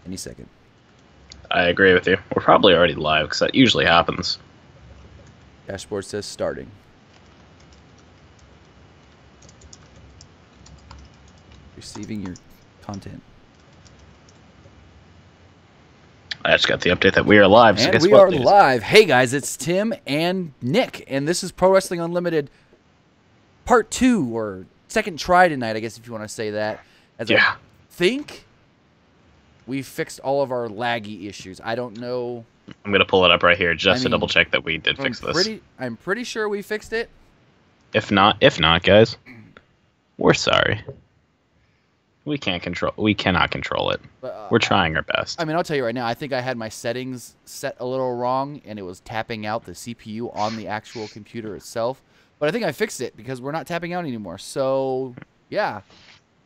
any second. I agree with you. We're probably already live because that usually happens. Dashboard says starting. Receiving your content. I just got the update that we are live. So And guess we what, are ladies? live. Hey guys, it's Tim and Nick, and this is Pro Wrestling Unlimited Part 2, or second try tonight, I guess if you want to say that. As Yeah. I think we fixed all of our laggy issues. I don't know. I'm gonna pull it up right here just I to mean, double check that we did fix this. I'm pretty sure we fixed it. If not, guys, we're sorry. We cannot control it. But, We're trying our best. I mean, I'll tell you right now, I think I had my settings set a little wrong, and it was tapping out the CPU on the actual computer itself. But I think I fixed it because we're not tapping out anymore. So, yeah.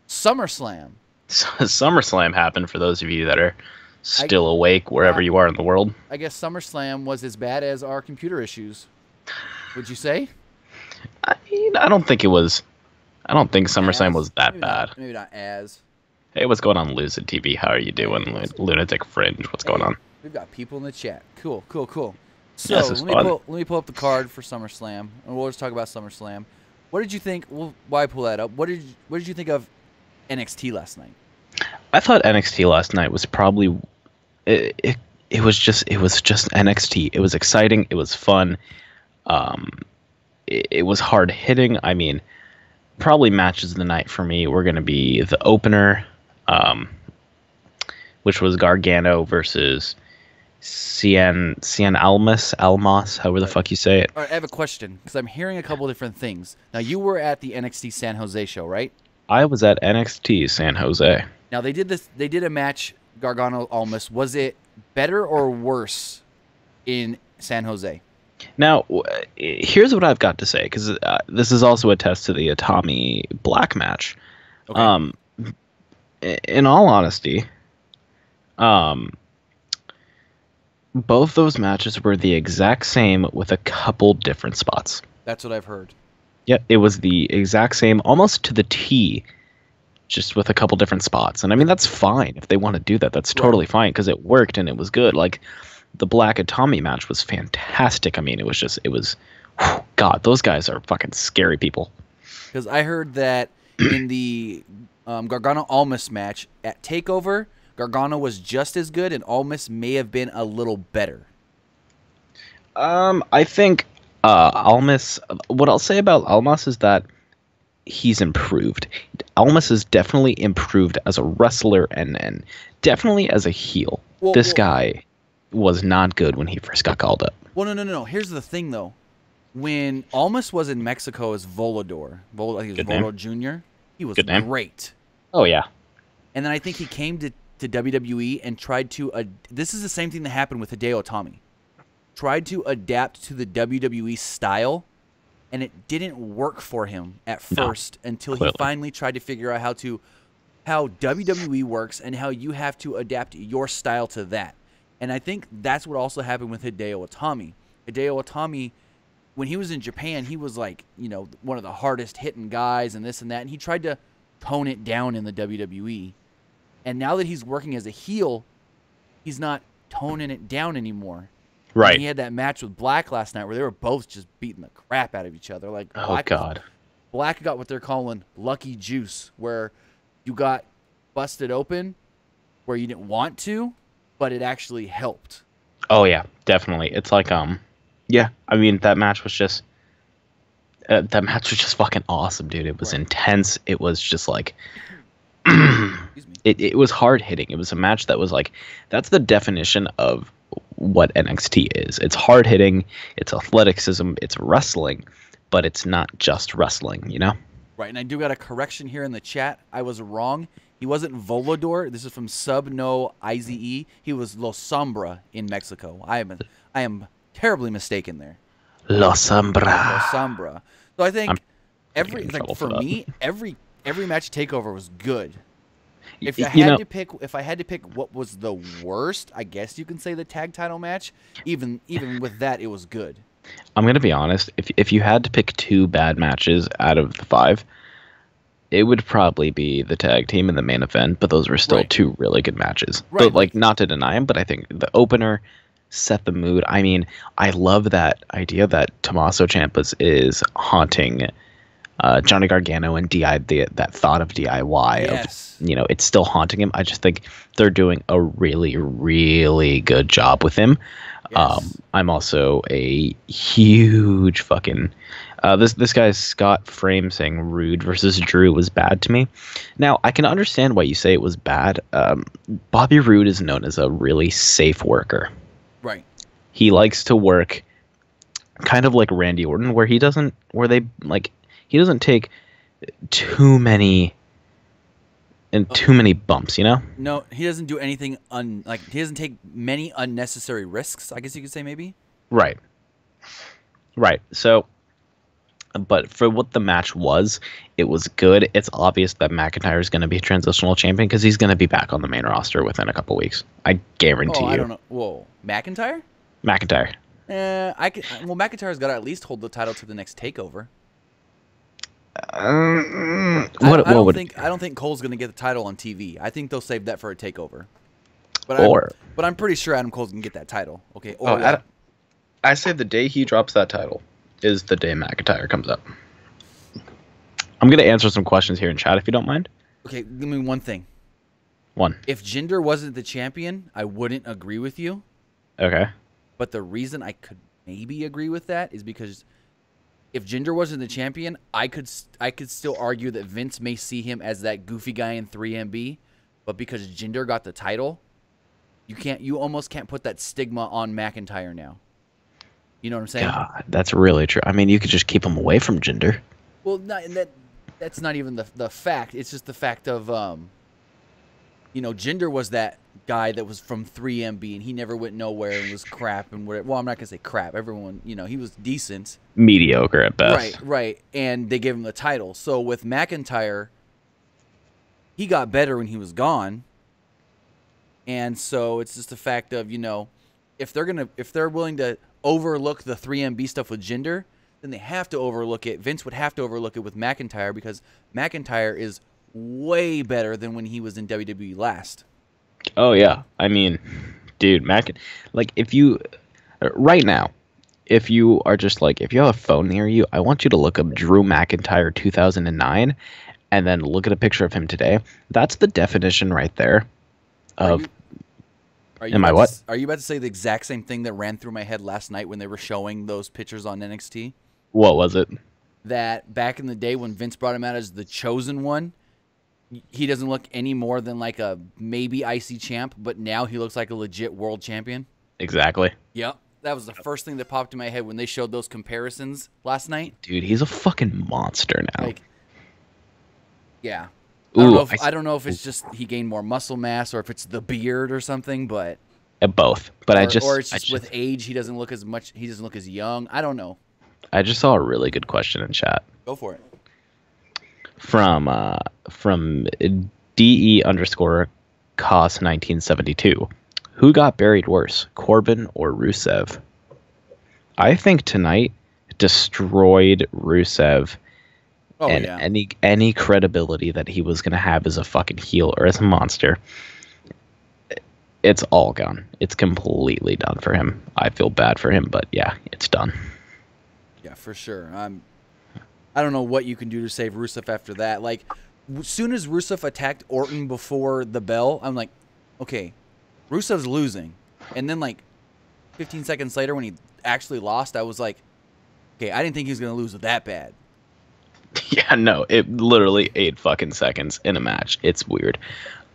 SummerSlam. SummerSlam happened for those of you that are still awake wherever you are in the world. I guess SummerSlam was as bad as our computer issues. Would you say? I mean, I don't think SummerSlam was that bad. Maybe not as. Hey, what's going on, Lucid TV? How are you doing, Lunatic Fringe? What's going on? We've got people in the chat. Cool. So This is fun. let me pull up the card for SummerSlam, and we'll just talk about SummerSlam. What did you think? Well, why pull that up? What did you think of NXT last night? I thought NXT last night was probably it was just NXT. It was exciting. It was fun. It was hard hitting. I mean, probably matches of the night for me were going to be the opener, which was Gargano versus Cien Almas, however the fuck you say it. All right, I have a question because I'm hearing a couple different things. Now, you were at the NXT San Jose show, right? I was at NXT San Jose. Now they did a match, Gargano Almas. Was it better or worse in San Jose? Now, here's what I've got to say, because this is also a test to the Atami Black match. Okay. In all honesty, both those matches were the exact same with a couple different spots. That's what I've heard. Yep, it was the exact same, almost to the T, just with a couple different spots. And I mean, that's fine if they want to do that. That's totally fine because it worked and it was good. Like, the Black Atami match was fantastic. I mean, God, those guys are fucking scary people. Because I heard that in the Gargano Almas match at TakeOver, Gargano was just as good, and Almas may have been a little better. I think Almas. What I'll say about Almas is that he's improved. Almas is definitely improved as a wrestler and definitely as a heel. This guy was not good when he first got called up. Well, no. Here's the thing, though. When Almas was in Mexico as Volador, I think it was Volador Jr., he was great. Oh, yeah. And then I think he came to WWE and tried to... this is the same thing that happened with Hideo Itami. Tried to adapt to the WWE style, and it didn't work for him at first until he finally tried to figure out how WWE works and how you have to adapt your style to that. And I think that's what also happened with Hideo Itami. Hideo Itami, when he was in Japan, he was like, one of the hardest hitting guys and this and that. And he tried to tone it down in the WWE. And now that he's working as a heel, he's not toning it down anymore. Right. And he had that match with Black last night where they were both just beating the crap out of each other. Like, oh, God. Black got what they're calling lucky juice, where you got busted open where you didn't want to, but it actually helped. Oh yeah, definitely. It's like yeah. I mean, that match was just fucking awesome, dude. It was intense. It was just like it was hard hitting. It was a match that was like, that's the definition of what NXT is. It's hard hitting, it's athleticism, it's wrestling, but it's not just wrestling, Right, and I do got a correction here in the chat. I was wrong. He wasn't Volador. This is from Sub No IZE. He was Lo Sombra in Mexico. I am terribly mistaken there. Lo Sombra. Lo Sombra. So I think every match TakeOver was good. If I had to pick what was the worst, I guess you can say the tag title match. Even with that, it was good. I'm gonna be honest. If you had to pick two bad matches out of the 5, It would probably be the tag team in the main event, but those were still Right. two really good matches. Right, But like- not to deny them, but I think the opener set the mood. I mean, I love that idea that Tommaso Ciampa is haunting Johnny Gargano and that thought of DIY. Yes. It's still haunting him. I just think they're doing a really, really good job with him. Yes. I'm also a huge fucking this guy Scott Frame saying Rude versus Drew was bad to me. Now I can understand why you say it was bad. Bobby Roode is known as a really safe worker. Right. He likes to work kind of like Randy Orton, where he doesn't take too many bumps, No, he doesn't do anything he doesn't take many unnecessary risks, I guess you could say maybe. Right. So, but for what the match was, it was good. It's obvious that McIntyre is going to be a transitional champion because he's going to be back on the main roster within a couple weeks. I guarantee you. I don't know. Whoa, McIntyre? McIntyre. McIntyre's got to at least hold the title to the next takeover. I don't think Cole's going to get the title on TV. I think they'll save that for a takeover. But I'm pretty sure Adam Cole's going to get that title. Okay. I say the day he drops that title is the day McIntyre comes up. I'm going to answer some questions here in chat if you don't mind. Okay, give me one thing. One. If Jinder wasn't the champion, I wouldn't agree with you. Okay. But the reason I could maybe agree with that is because if Jinder wasn't the champion, I could still argue that Vince may see him as that goofy guy in 3MB, but because Jinder got the title, you almost can't put that stigma on McIntyre now. You know what I'm saying? God, that's really true. I mean, you could just keep him away from Jinder. Well, that's not even the fact. It's just the fact of Jinder was that guy that was from 3MB and he never went nowhere and was crap and whatever. Well, I'm not gonna say crap. Everyone, he was decent. Mediocre at best. Right. And they gave him the title. So with McIntyre, he got better when he was gone. And so it's just the fact of, if they're willing to overlook the 3MB stuff with Jinder, then they have to overlook it. Vince would have to overlook it with McIntyre because McIntyre is way better than when he was in WWE last. Oh yeah, I mean, dude, if you right now, if you are just if you have a phone near you, I want you to look up Drew McIntyre 2009, and then look at a picture of him today. That's the definition right there. Of Are you about to say the exact same thing that ran through my head last night when they were showing those pictures on NXT? What was it? That back in the day when Vince brought him out as the chosen one, he doesn't look any more than like a maybe IC champ, but now he looks like a legit world champion. Exactly. Yep. That was the first thing that popped in my head when they showed those comparisons last night. Dude, he's a fucking monster now. Yeah. Ooh, I don't know if it's just he gained more muscle mass or if it's the beard or something, but both. But or it's just with age he doesn't look as much. He doesn't look as young. I don't know. I just saw a really good question in chat. Go for it. From DE_COS1972. Who got buried worse, Corbin or Rusev? I think tonight destroyed Rusev any credibility that he was going to have as a fucking heel or as a monster. It's all gone. It's completely done for him. I feel bad for him, but yeah, it's done. Yeah, for sure. I don't know what you can do to save Rusev after that. As soon as Rusev attacked Orton before the bell, I'm like, okay, Rusev's losing. And then 15 seconds later when he actually lost, I was like, okay, I didn't think he was going to lose that bad. Yeah, no, it literally 8 fucking seconds in a match. It's weird.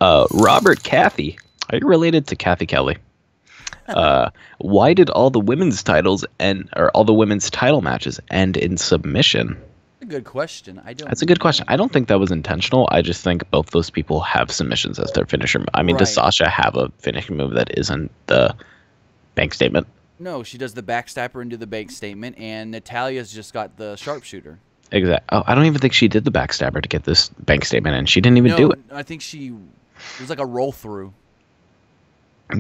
Robert Cathy. Are you related to Kathy Kelly? Why did all the women's title matches end in submission? A good question. That's a good question. I don't think that was intentional. I just think both those people have submissions as their finisher. I mean, does Sasha have a finishing move that isn't the bank statement? No, she does the backstabber into the bank statement, and Natalia's just got the sharpshooter. Exactly. Oh, I don't even think she did the backstabber to get this bank statement, and she didn't even do it. I think it was like a roll through.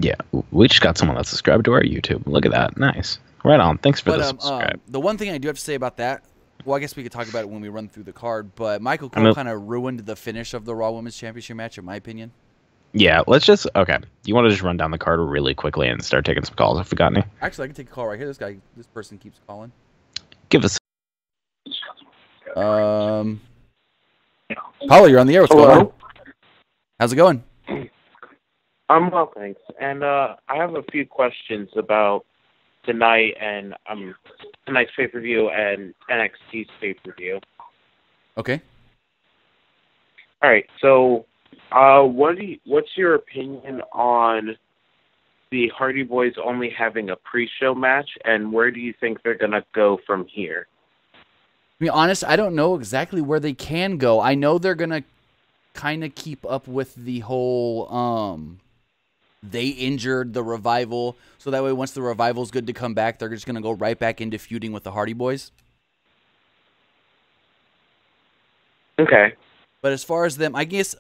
Yeah, we just got someone that's subscribed to our YouTube. Look at that. Nice. Right on. Thanks for the subscribe. The one thing I do have to say about that, Well, I guess we could talk about it when we run through the card, but Michael I Cole mean, kind of ruined the finish of the Raw Women's Championship match, in my opinion. yeah, let's just okay. You want to just run down the card really quickly and start taking some calls if we got any? Actually, I can take a call right here. This person keeps calling. Give us. Caller, you're on the air. What's going on? How's it going? I'm well, thanks. And I have a few questions about tonight and tonight's pay-per-view and NXT's pay-per-view. Okay. All right. So, what's your opinion on the Hardy Boys only having a pre-show match, and where do you think they're gonna go from here? To be honest, I don't know exactly where they can go. I know they're gonna kind of keep up with the whole they injured the Revival, so that way once the Revival's good to come back, they're just gonna go right back into feuding with the Hardy Boys. Okay. But as far as them, I guess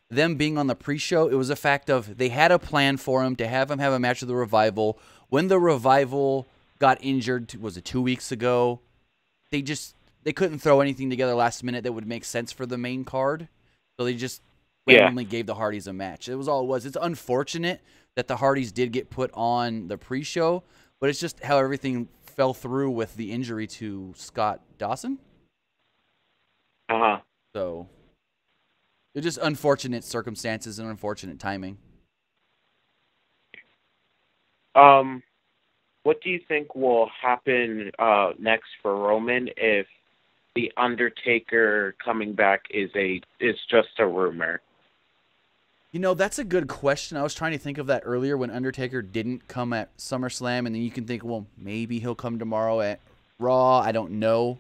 them being on the pre-show, it was a fact of they had a plan for him to have him have a match with the Revival. When the Revival got injured, was it 2 weeks ago? They couldn't throw anything together last minute that would make sense for the main card, so they just randomly gave the Hardys a match. It was all it was. It's unfortunate that the Hardys did get put on the pre-show, but it's just how everything fell through with the injury to Scott Dawson. So they're just unfortunate circumstances and unfortunate timing. What do you think will happen next for Roman if the Undertaker coming back is just a rumor? You know, that's a good question. I was trying to think of that earlier when Undertaker didn't come at SummerSlam, and then you can think, well, maybe he'll come tomorrow at Raw. I don't know.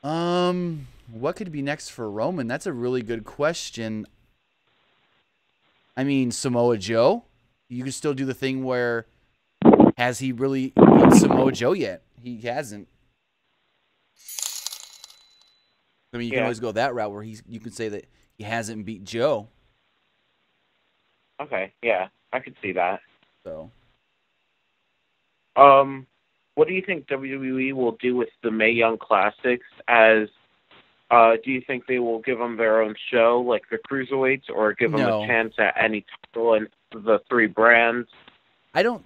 What could be next for Roman? That's a really good question. I mean, Samoa Joe. You can still do the thing where has he really beat Samoa Joe yet? He hasn't. I mean, you can always go that route where you can say that he hasn't beat Joe. Okay, yeah, I could see that. So, what do you think WWE will do with the Mae Young Classics? Do you think they will give them their own show, like the Cruiserweights, or give them a chance at any title in the three brands? I don't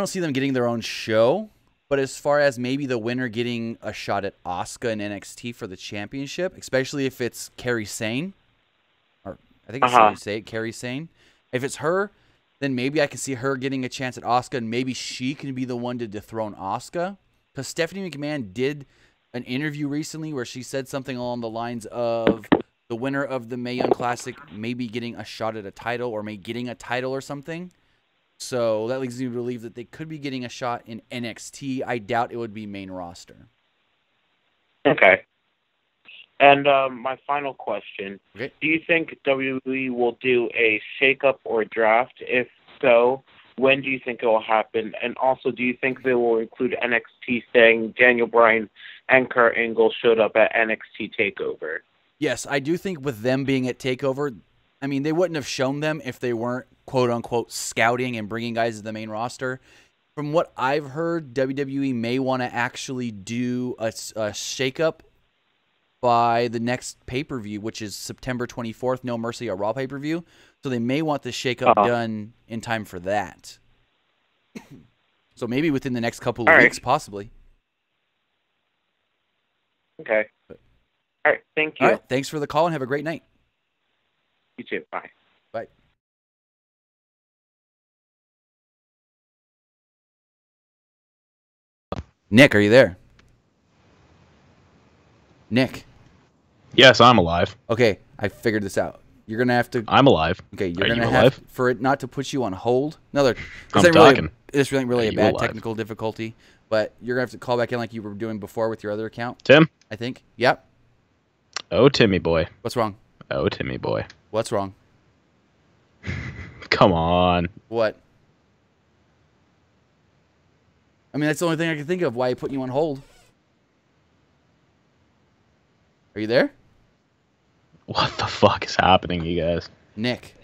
see them getting their own show, but as far as maybe the winner getting a shot at Asuka and NXT for the championship, especially if it's Kairi Sane, or I think it's how you say it, Kairi Sane. If it's her, then maybe I can see her getting a chance at Asuka, and maybe she can be the one to dethrone Asuka. Because Stephanie McMahon did an interview recently where she said something along the lines of the winner of the Mae Young Classic maybe getting a shot at a title or maybe getting a title or something. So that leads me to believe that they could be getting a shot in NXT. I doubt it would be main roster. Okay. And my final question, do you think WWE will do a shakeup or draft? If so, when do you think it will happen? And also, do you think they will include NXT saying Daniel Bryan and Kurt Angle showed up at NXT TakeOver? Yes, I do think with them being at TakeOver, I mean, they wouldn't have shown them if they weren't, quote-unquote, scouting and bringing guys to the main roster. From what I've heard, WWE may want to actually do a shakeup by the next pay-per-view, which is September 24th, No Mercy, a Raw pay-per-view. So they may want the shakeup done in time for that. So maybe within the next couple of weeks, possibly. Okay. All right, thank you. All right, thanks for the call and have a great night. You too. Bye. Bye. Nick, are you there? Nick. Yes, I'm alive. Okay, I figured this out. You're gonna have to. I'm alive. Okay, you're Are gonna you have alive? for it not to put you on hold. I'm This talking. isn't really Are a you bad alive? technical difficulty, but you're gonna have to call back in like you were doing before with your other account. Tim? I think. Yep. Oh, Timmy boy. What's wrong? Oh, Timmy boy. What's wrong? Come on. What? I mean, that's the only thing I can think of. Why I put you on hold? Are you there? What the fuck is happening, you guys? Nick.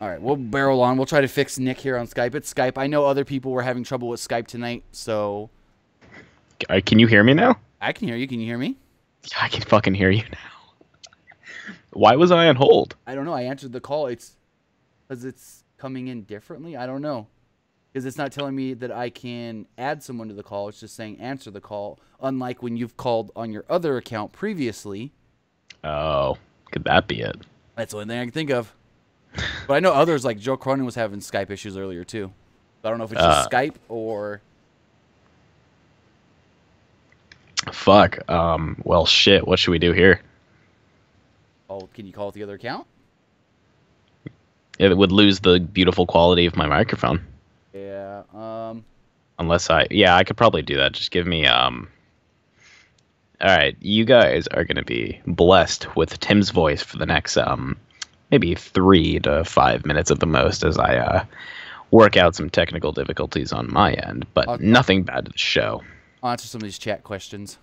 All right, we'll barrel on. We'll try to fix Nick here on Skype. It's Skype. I know other people were having trouble with Skype tonight, so Can you hear me now? I can hear you. Can you hear me? Yeah, I can fucking hear you now. Why was I on hold? I don't know. I answered the call. It's because it's coming in differently. I don't know. Because it's not telling me that I can add someone to the call. It's just saying answer the call, unlike when you've called on your other account previously. Oh, could that be it? That's the only thing I can think of. But I know others, like Joe Cronin was having Skype issues earlier, too. I don't know if it's just Skype or... Fuck. Well, shit. What should we do here? Oh, can you call it the other account? It would lose the beautiful quality of my microphone. Yeah, Unless I could probably do that. Just give me, Alright, you guys are gonna be blessed with Tim's voice for the next, maybe 3 to 5 minutes at the most as I, work out some technical difficulties on my end, but nothing bad to the show. I'll answer some of these chat questions.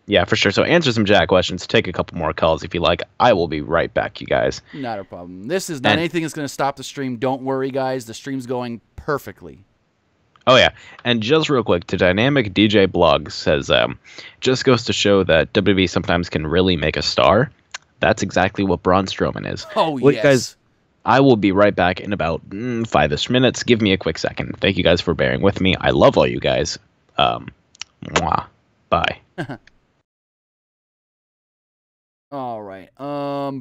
Yeah, for sure. So answer some chat questions, take a couple more calls if you like. I will be right back, you guys. Not a problem. This is not anything that's going to stop the stream. Don't worry, guys. The stream's going perfectly. Oh, yeah. And just real quick, to Dynamic DJ Blog says, just goes to show that WWE sometimes can really make a star. That's exactly what Braun Strowman is. Oh, well, yes. Guys, I will be right back in about 5-ish minutes. Give me a quick second. Thank you guys for bearing with me. I love all you guys. Mwah. Bye. All right.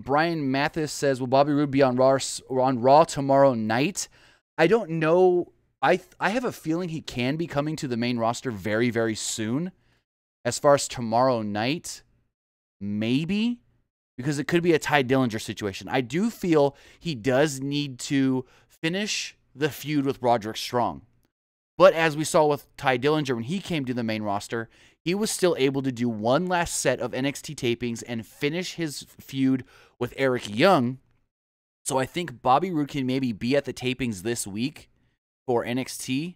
Brian Mathis says, will Bobby Roode be on Raw tomorrow night? I don't know. I have a feeling he can be coming to the main roster very, very soon. As far as tomorrow night, maybe, because it could be a Ty Dillinger situation. I do feel he does need to finish the feud with Roderick Strong. But as we saw with Ty Dillinger when he came to the main roster, he was still able to do one last set of NXT tapings and finish his feud with Eric Young. So I think Bobby Roode can maybe be at the tapings this week for NXT,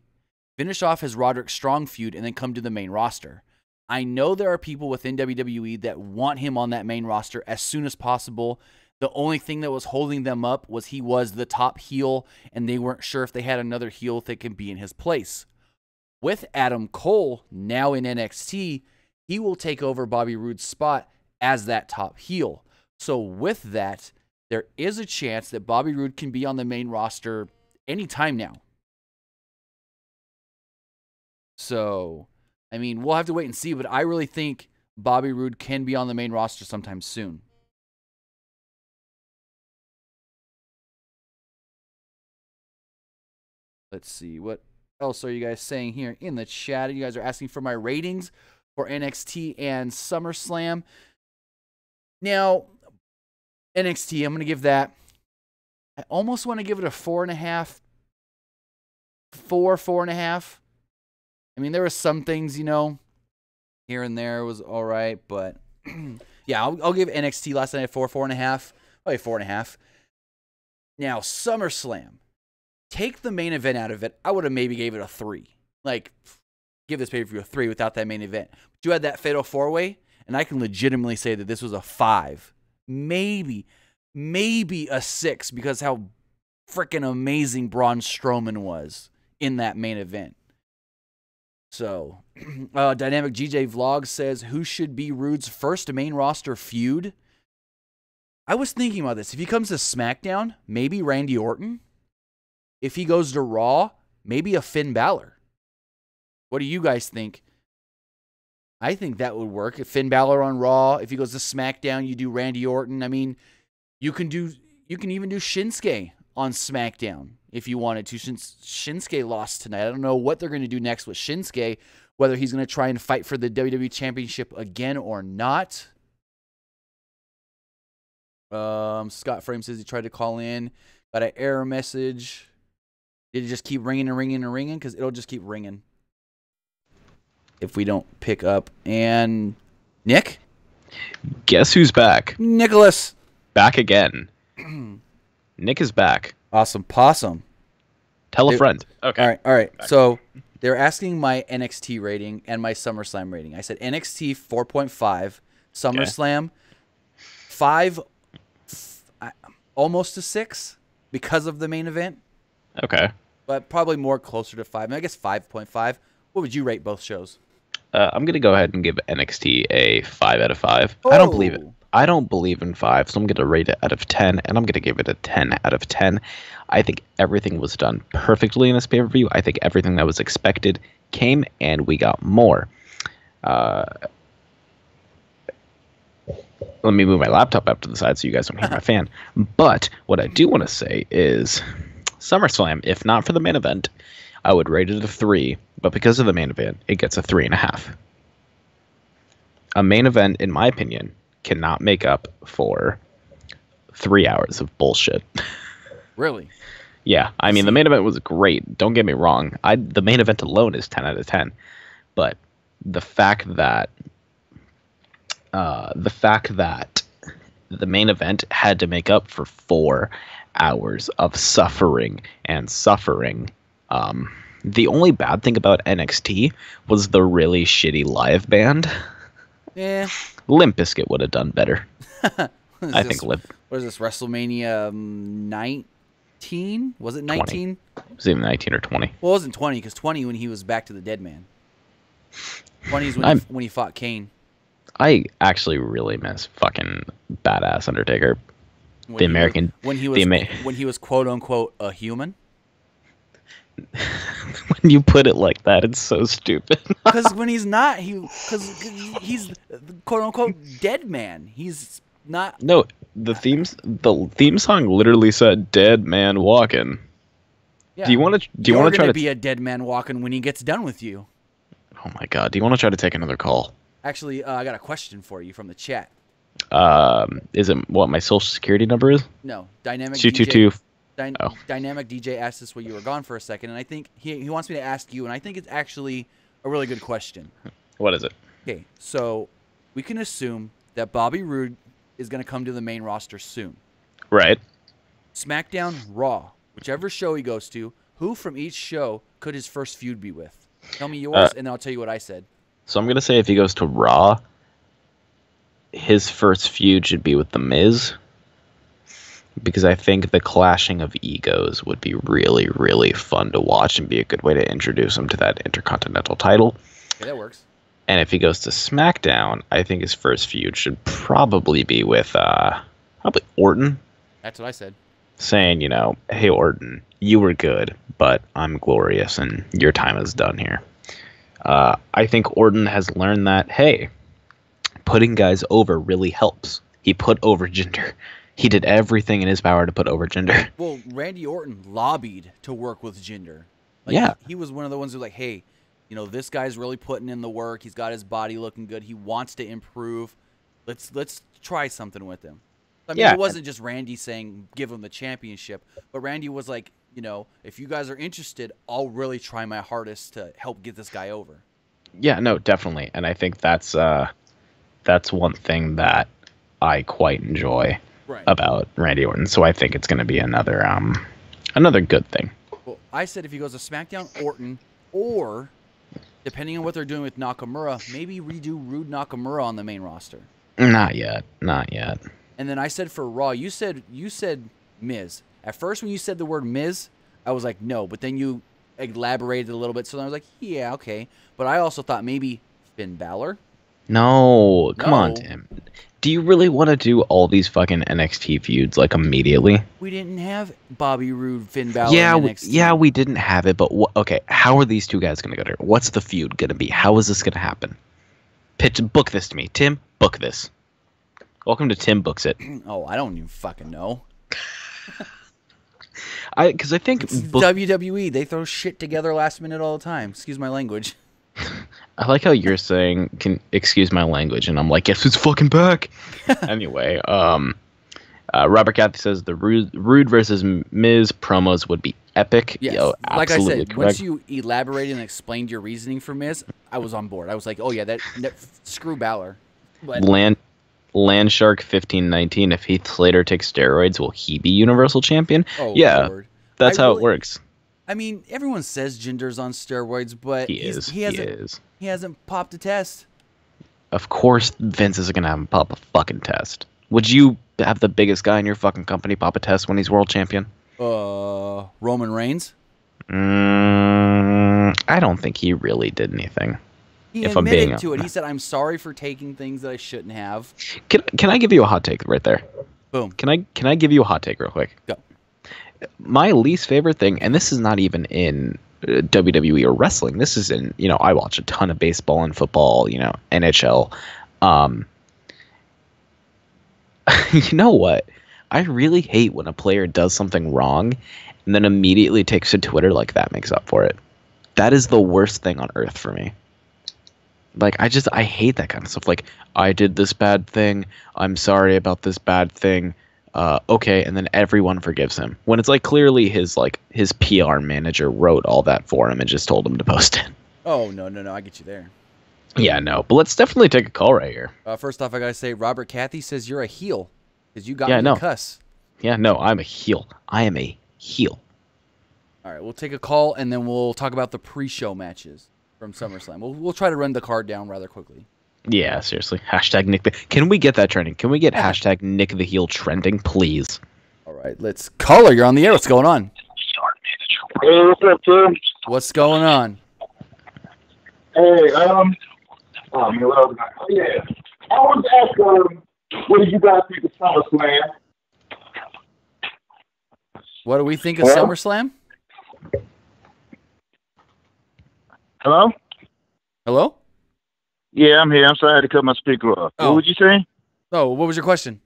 finish off his Roderick Strong feud, and then come to the main roster. I know there are people within WWE that want him on that main roster as soon as possible. The only thing that was holding them up was he was the top heel, and they weren't sure if they had another heel that can be in his place. With Adam Cole now in NXT, he will take over Bobby Roode's spot as that top heel. So with that, there is a chance that Bobby Roode can be on the main roster anytime now. So, I mean, we'll have to wait and see, but I really think Bobby Roode can be on the main roster sometime soon. Let's see, what else are you guys saying here in the chat? You guys are asking for my ratings for NXT and SummerSlam. Now, NXT, I'm going to give that, I almost want to give it a 4.5. 4.5. I mean, there were some things, you know, here and there was all right, but yeah, I'll give NXT last night a 4.5. Okay, 4.5. Now, SummerSlam. Take the main event out of it. I would have maybe gave it a 3. Like, give this pay-per-view a 3 without that main event. But you had that Fatal 4-Way, and I can legitimately say that this was a 5. Maybe a 6 because how freaking amazing Braun Strowman was in that main event. So, Dynamic GJ Vlog says, who should be Roode's first main roster feud? I was thinking about this. If he comes to SmackDown, maybe Randy Orton. If he goes to Raw, maybe a Finn Balor. What do you guys think? I think that would work. If Finn Balor on Raw, if he goes to SmackDown, you do Randy Orton. I mean, you can even do Shinsuke on SmackDown if you wanted to. Shinsuke lost tonight. I don't know what they're going to do next with Shinsuke, whether he's going to try and fight for the WWE Championship again or not. Scott Frame says he tried to call in, got an error message. Did it just keep ringing and ringing and ringing? Because it'll just keep ringing if we don't pick up. And Nick? Guess who's back? Nicholas. Back again. Nick is back. Awesome possum. Tell a friend. Okay. All right. Back. So they're asking my NXT rating and my SummerSlam rating. I said NXT 4.5, SummerSlam 5, almost a 6. because of the main event, Okay. but probably more closer to 5. I guess 5.5. What would you rate both shows? I'm gonna go ahead and give NXT a 5 out of 5. Oh. I don't believe it. I don't believe in 5, so I'm gonna rate it out of 10, and I'm gonna give it a 10 out of 10. I think everything was done perfectly in this pay-per-view. I think everything that was expected came, and we got more. Let me move my laptop up to the side so you guys don't hear my fan. But what I do want to say is SummerSlam, if not for the main event, I would rate it a 3. But because of the main event, it gets a 3.5. A main event, in my opinion, cannot make up for 3 hours of bullshit. Really? Yeah, I mean, the main event was great. Don't get me wrong. The main event alone is 10 out of 10. But the fact that the main event had to make up for 4 hours of suffering and suffering. The only bad thing about NXT was the really shitty live band. Yeah. Limp Bizkit would have done better. I think Limp. What is this, WrestleMania 19? Was it 19? It was either 19 or 20. Well, it wasn't 20, because 20 when he was back to the dead man. 20 is when he fought Kane. I actually really miss fucking badass Undertaker. When he was quote unquote a human. When you put it like that, it's so stupid. Because when he's not, because he's the quote unquote dead man. He's not. No, the theme song literally said "dead man walking." Yeah. Do you want to try to be a dead man walking when he gets done with you? Oh my god! Do you want to try to take another call? Actually, I got a question for you from the chat. Is it what my social security number is? No, Dynamic 222. Dynamic DJ asked us while you were gone for a second, and I think he wants me to ask you, and I think it's actually a really good question. What is it? Okay, so we can assume that Bobby Roode is going to come to the main roster soon. Right. SmackDown, Raw, whichever show he goes to, who from each show could his first feud be with? Tell me yours, and then I'll tell you what I said. So I'm going to say if he goes to Raw, his first feud should be with The Miz. Because I think the clashing of egos would be really, really fun to watch and be a good way to introduce him to that Intercontinental title. Okay, that works. And if he goes to SmackDown, I think his first feud should probably be with probably Orton. That's what I said. Saying, hey Orton, you were good, but I'm glorious and your time is done here. I think Orton has learned that, hey, putting guys over really helps. He put over Jinder. He did everything in his power to put over Jinder. Well, Randy Orton lobbied to work with Jinder. Yeah. He was one of the ones who was like, hey, this guy's really putting in the work. He's got his body looking good. He wants to improve. Let's try something with him. I mean, It wasn't just Randy saying give him the championship, but Randy was like, if you guys are interested, I'll really try my hardest to help get this guy over. Yeah, no, definitely. And I think that's one thing that I quite enjoy. Right. About Randy Orton, so I think it's going to be another good thing. Well, I said if he goes to SmackDown, Orton, or depending on what they're doing with Nakamura, maybe redo Rude Nakamura on the main roster. Not yet. And then I said for Raw, you said Miz. At first, when you said the word Miz, I was like no, but then you elaborated a little bit, so I was like yeah, okay. But I also thought maybe Finn Balor. No, come on, Tim. Do you really want to do all these fucking NXT feuds like immediately? We didn't have Bobby Roode, Finn Balor, Yeah, we didn't have it, but okay, how are these two guys going to go together? What's the feud going to be? How is this going to happen? Book this to me. Tim, book this. Welcome to Tim Books It. Oh, I don't even fucking know. Because I think WWE, they throw shit together last minute all the time. Excuse my language. I like how you're saying, "Can excuse my language," and I'm like, "Guess who's fucking back?" Anyway, Robert Cathy says the Rude versus Miz promos would be epic. Yes, like I said, correct. Once you elaborated and explained your reasoning for Miz, I was on board. I was like, "Oh yeah, that screw Balor." But Landshark 1519. If Heath Slater takes steroids, will he be Universal Champion? Oh, yeah, Lord. That's how it works. I mean, everyone says Jinder's on steroids, but he hasn't popped a test. Of course Vince isn't going to have him pop a fucking test. Would you have the biggest guy in your fucking company pop a test when he's world champion? Roman Reigns. I don't think he really did anything. He If I'm being admitted to it. He said, "I'm sorry for taking things that I shouldn't have." Can I give you a hot take right there? Boom. Can I give you a hot take real quick? Go. My least favorite thing, and this is not even in WWE or wrestling. This is in, I watch a ton of baseball and football, NHL. You know what? I really hate when a player does something wrong and then immediately takes to Twitter like that makes up for it. That is the worst thing on earth for me. Like, I hate that kind of stuff. Like, I did this bad thing. I'm sorry about this bad thing. Okay, and then everyone forgives him. When it's like clearly his PR manager wrote all that for him and just told him to post it. Oh, no, I get you there. Yeah, no, but let's definitely take a call right here. First off, I gotta say, Robert Cathy says you're a heel because you got me to cuss. Yeah, no, I'm a heel. I am a heel. All right, we'll take a call and then we'll talk about the pre-show matches from SummerSlam. We'll try to run the card down rather quickly. Yeah, seriously. Hashtag Nick. Can we get that trending? Can we get hashtag Nick the Heel trending, please? All right, let's caller. You're on the air. What's going on? Hey, what's up, Tim? What's going on? Hey, yeah. I want to ask, what do you guys think of SummerSlam? What do we think of SummerSlam? Hello? Hello? Yeah, I'm here. I'm sorry I had to cut my speaker off. Oh. What would you say? Oh, what was your question?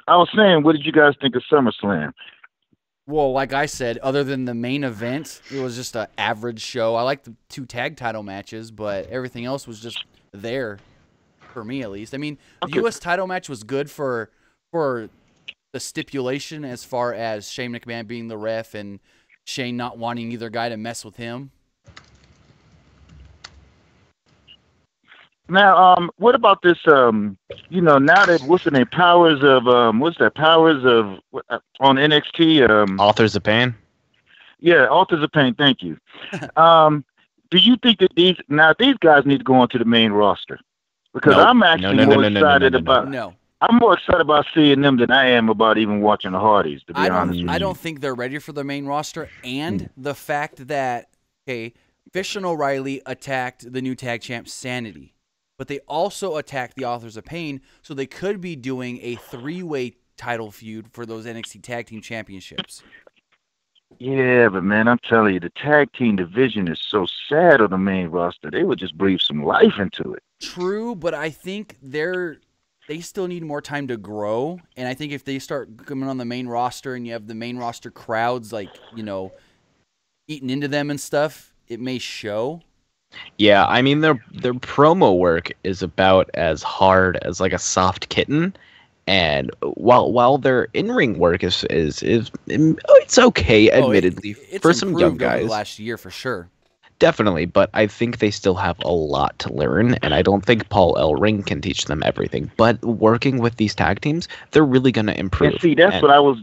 I was saying, what did you guys think of SummerSlam? Well, like I said, other than the main event, it was just an average show. I liked the 2 tag title matches, but everything else was just there, for me at least. I mean, the U.S. title match was good for the stipulation as far as Shane McMahon being the ref and Shane not wanting either guy to mess with him. Now, what about this, now that, what's the name, Powers of on NXT? Authors of Pain? Yeah, Authors of Pain, thank you. Do you think that these guys need to go onto the main roster? Because I'm actually more excited about... No. I'm more excited about seeing them than I am about even watching the Hardys, to be honest with you. I don't think they're ready for the main roster, and the fact that, Fish and O'Reilly attacked the new tag champ Sanity, but they also attacked the Authors of Pain, so they could be doing a 3-way title feud for those NXT Tag Team Championships. Yeah, but man, I'm telling you, the tag team division is so sad on the main roster. They would just breathe some life into it. True, but I think they still need more time to grow, and I think if they start coming on the main roster and you have the main roster crowds eating into them and stuff, it may show. Yeah, I mean their promo work is about as hard as like a soft kitten, and while their in-ring work is it's okay, admittedly, it's for some young improved guys. over the last year for sure. Definitely, but I think they still have a lot to learn, and I don't think Paul Ellering can teach them everything. But working with these tag teams, they're really going to improve. And see, that's what I was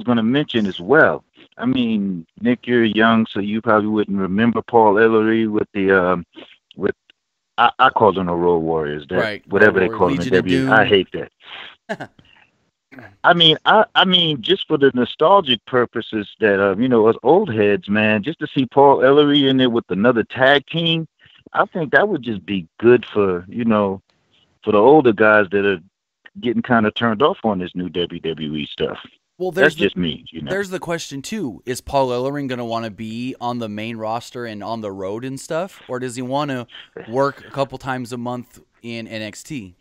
going to mention as well. I mean, Nick, you're young, so you probably wouldn't remember Paul Ellery with the I call them the Road Warriors, right? Whatever they call them. I hate that. I mean, just for the nostalgic purposes that us old heads, man, just to see Paul Ellery in there with another tag team, I think that would just be good for for the older guys that are getting kind of turned off on this new WWE stuff. Well, that's just me. There's the question too: is Paul Ellering going to want to be on the main roster and on the road and stuff, or does he want to work a couple times a month in NXT?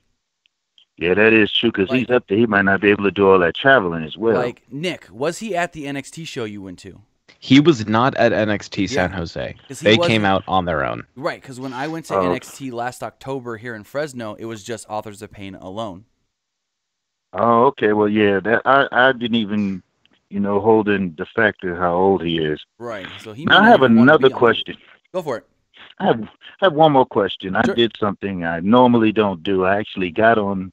Yeah, that is true, because he's up there. He might not be able to do all that traveling as well. Like, Nick, was he at the NXT show you went to? He was not at NXT San Jose. They came out on their own. Right, because when I went to NXT last October here in Fresno, it was just Authors of Pain alone. Oh, okay. Well, yeah, that I didn't even, hold in the fact of how old he is. Right. So I have another question. Go for it. I have one more question. Sure. I did something I normally don't do. I actually got on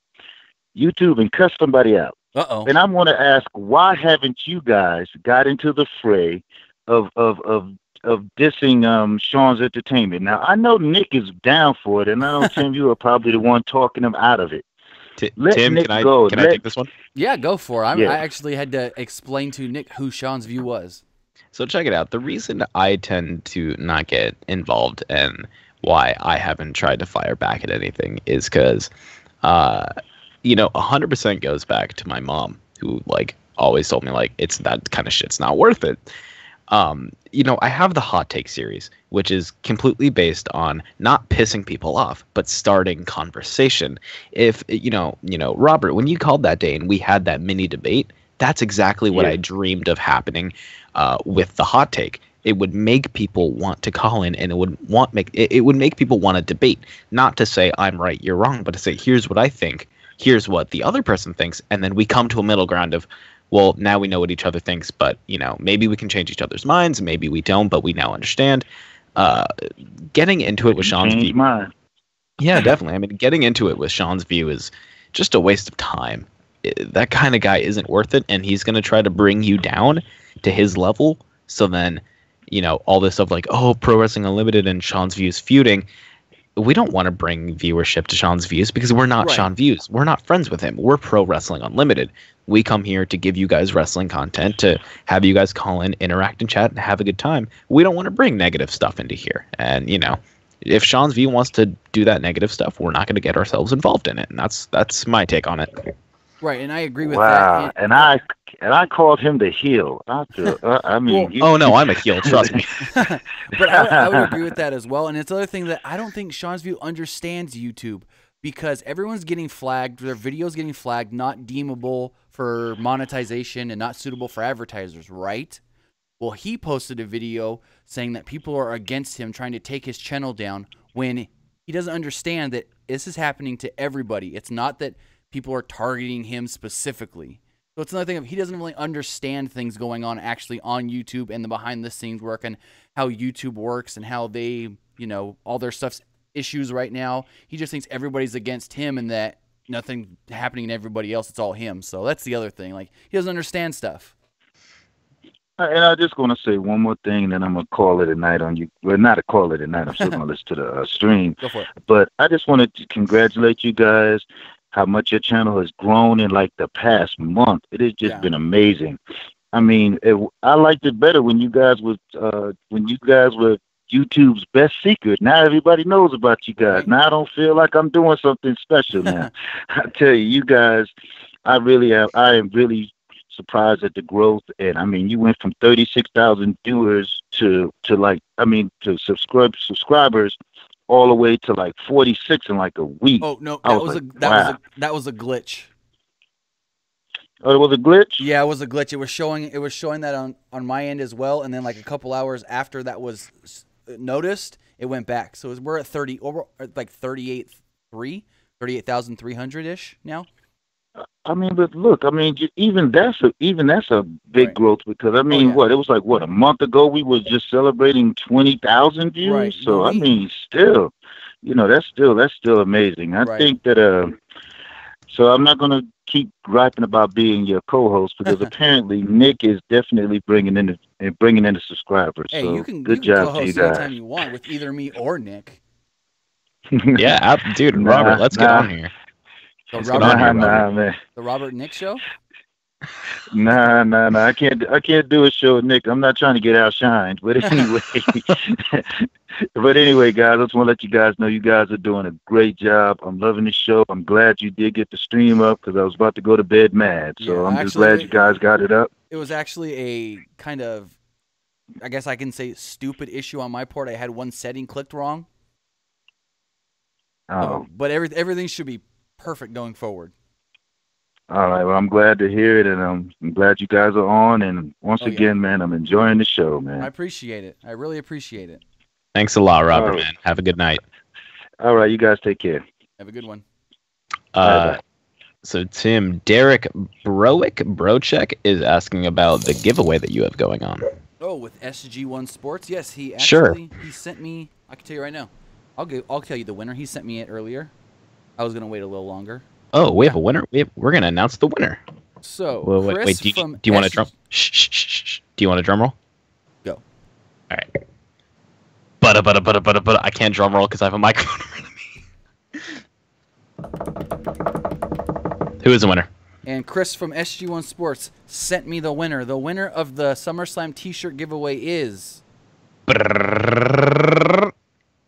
YouTube and cussed somebody out. Uh-oh. And I want to ask, why haven't you guys got into the fray of dissing Sean's Entertainment? Now, I know Nick is down for it, and I know Tim, you are probably the one talking him out of it. Let Tim, Nick can I go. take this one? Yeah, go for it. Yeah. I actually had to explain to Nick who Sean's View was. So check it out. The reason I tend to not get involved and why I haven't tried to fire back at anything is because, 100% goes back to my mom, who like always told me like it's that kind of shit's not worth it. I have the hot take series, which is completely based on not pissing people off, but starting conversation. If Robert, when you called that day and we had that mini debate, that's exactly what I dreamed of happening with the hot take. It would make people want to call in, and it would make people want to debate, not to say I'm right, you're wrong, but to say here's what I think, here's what the other person thinks, and then we come to a middle ground of, well, now we know what each other thinks, but maybe we can change each other's minds, maybe we don't, but we now understand. Getting into it with Sean's view, yeah, definitely. I mean, getting into it with Sean's view is just a waste of time. That kind of guy isn't worth it, and he's going to try to bring you down to his level. So then, all this stuff like, oh, Pro Wrestling Unlimited and Sean's Views feuding. We don't want to bring viewership to Sean's Views because we're not Sean Views. We're not friends with him. We're Pro Wrestling Unlimited. We come here to give you guys wrestling content, to have you guys call in, interact, and chat, and have a good time. We don't want to bring negative stuff into here. And, if Sean's View wants to do that negative stuff, we're not going to get ourselves involved in it. And that's my take on it. Right, and I agree with that. Wow, and I called him the heel. I'm a heel. Trust me. But I would agree with that as well. And it's another thing that I don't think Sean's View understands YouTube, because everyone's getting flagged. Their videos getting flagged, not deemable for monetization and not suitable for advertisers. Right? Well, he posted a video saying that people are against him, trying to take his channel down, when he doesn't understand that this is happening to everybody. It's not that people are targeting him specifically. So it's another thing of he doesn't really understand things going on actually on YouTube and the behind the scenes work and how YouTube works and how they, all their stuff's issues right now. He just thinks everybody's against him and that nothing happening to everybody else. It's all him. So that's the other thing. Like, he doesn't understand stuff. And I just want to say one more thing, and then I'm going to call it a night on you. Well, not a call it a night. I'm still going to listen to the stream. Go for it. But I just wanted to congratulate you guys. How much your channel has grown in like the past month. It has just been amazing. I mean, I liked it better when you guys were YouTube's best secret. Now everybody knows about you guys. Now I don't feel like I'm doing something special now. I tell you guys, I am really surprised at the growth. And I mean, you went from 36,000 viewers to subscribers all the way to like 46 in like a week. Oh no, that was a glitch. Oh, it was a glitch? Yeah, it was a glitch. It was showing that on my end as well, and then like a couple hours after that was noticed, it went back. So we're at 38,300 ish now. I mean, but look, I mean, even that's a big growth, because I mean, it was like a month ago we was just celebrating 20,000 views. Right. So I mean, still, that's still amazing. I think that so I'm not gonna keep griping about being your co-host, because apparently Nick is definitely bringing in the subscribers. Hey, so you can job to you guys. anytime you want with either me or Nick. Yeah, dude, Robert, let's get on here. The Robert Nick show? Nah. I can't do a show with Nick. I'm not trying to get outshined. But anyway, guys, I just want to let you guys know you guys are doing a great job. I'm loving the show. I'm glad you did get the stream up, because I was about to go to bed mad. So I'm just glad you guys got it up. It was actually a kind of, I guess I can say, stupid issue on my part. I had one setting clicked wrong. Oh. But everything should be perfect going forward. All right, well, I'm glad to hear it, and I'm glad you guys are on. And once again, man, I'm enjoying the show, man. I appreciate it. I really appreciate it. Thanks a lot, Robert, man. Have a good night. All right, you guys take care. Have a good one. So, Tim, Derek Brochek is asking about the giveaway that you have going on. Oh, with SG1 Sports? Yes, he actually he sent me. I can tell you right now. I'll tell you the winner. He sent me it earlier. I was gonna wait a little longer. Oh, we have a winner. We're gonna announce the winner. So, wait. Do you want a drum? Shh. Do you want a drum roll? Go. All right. But I can't drum roll because I have a microphone in front of me. Who is the winner? And Chris from SG1 Sports sent me the winner. The winner of the SummerSlam T-shirt giveaway is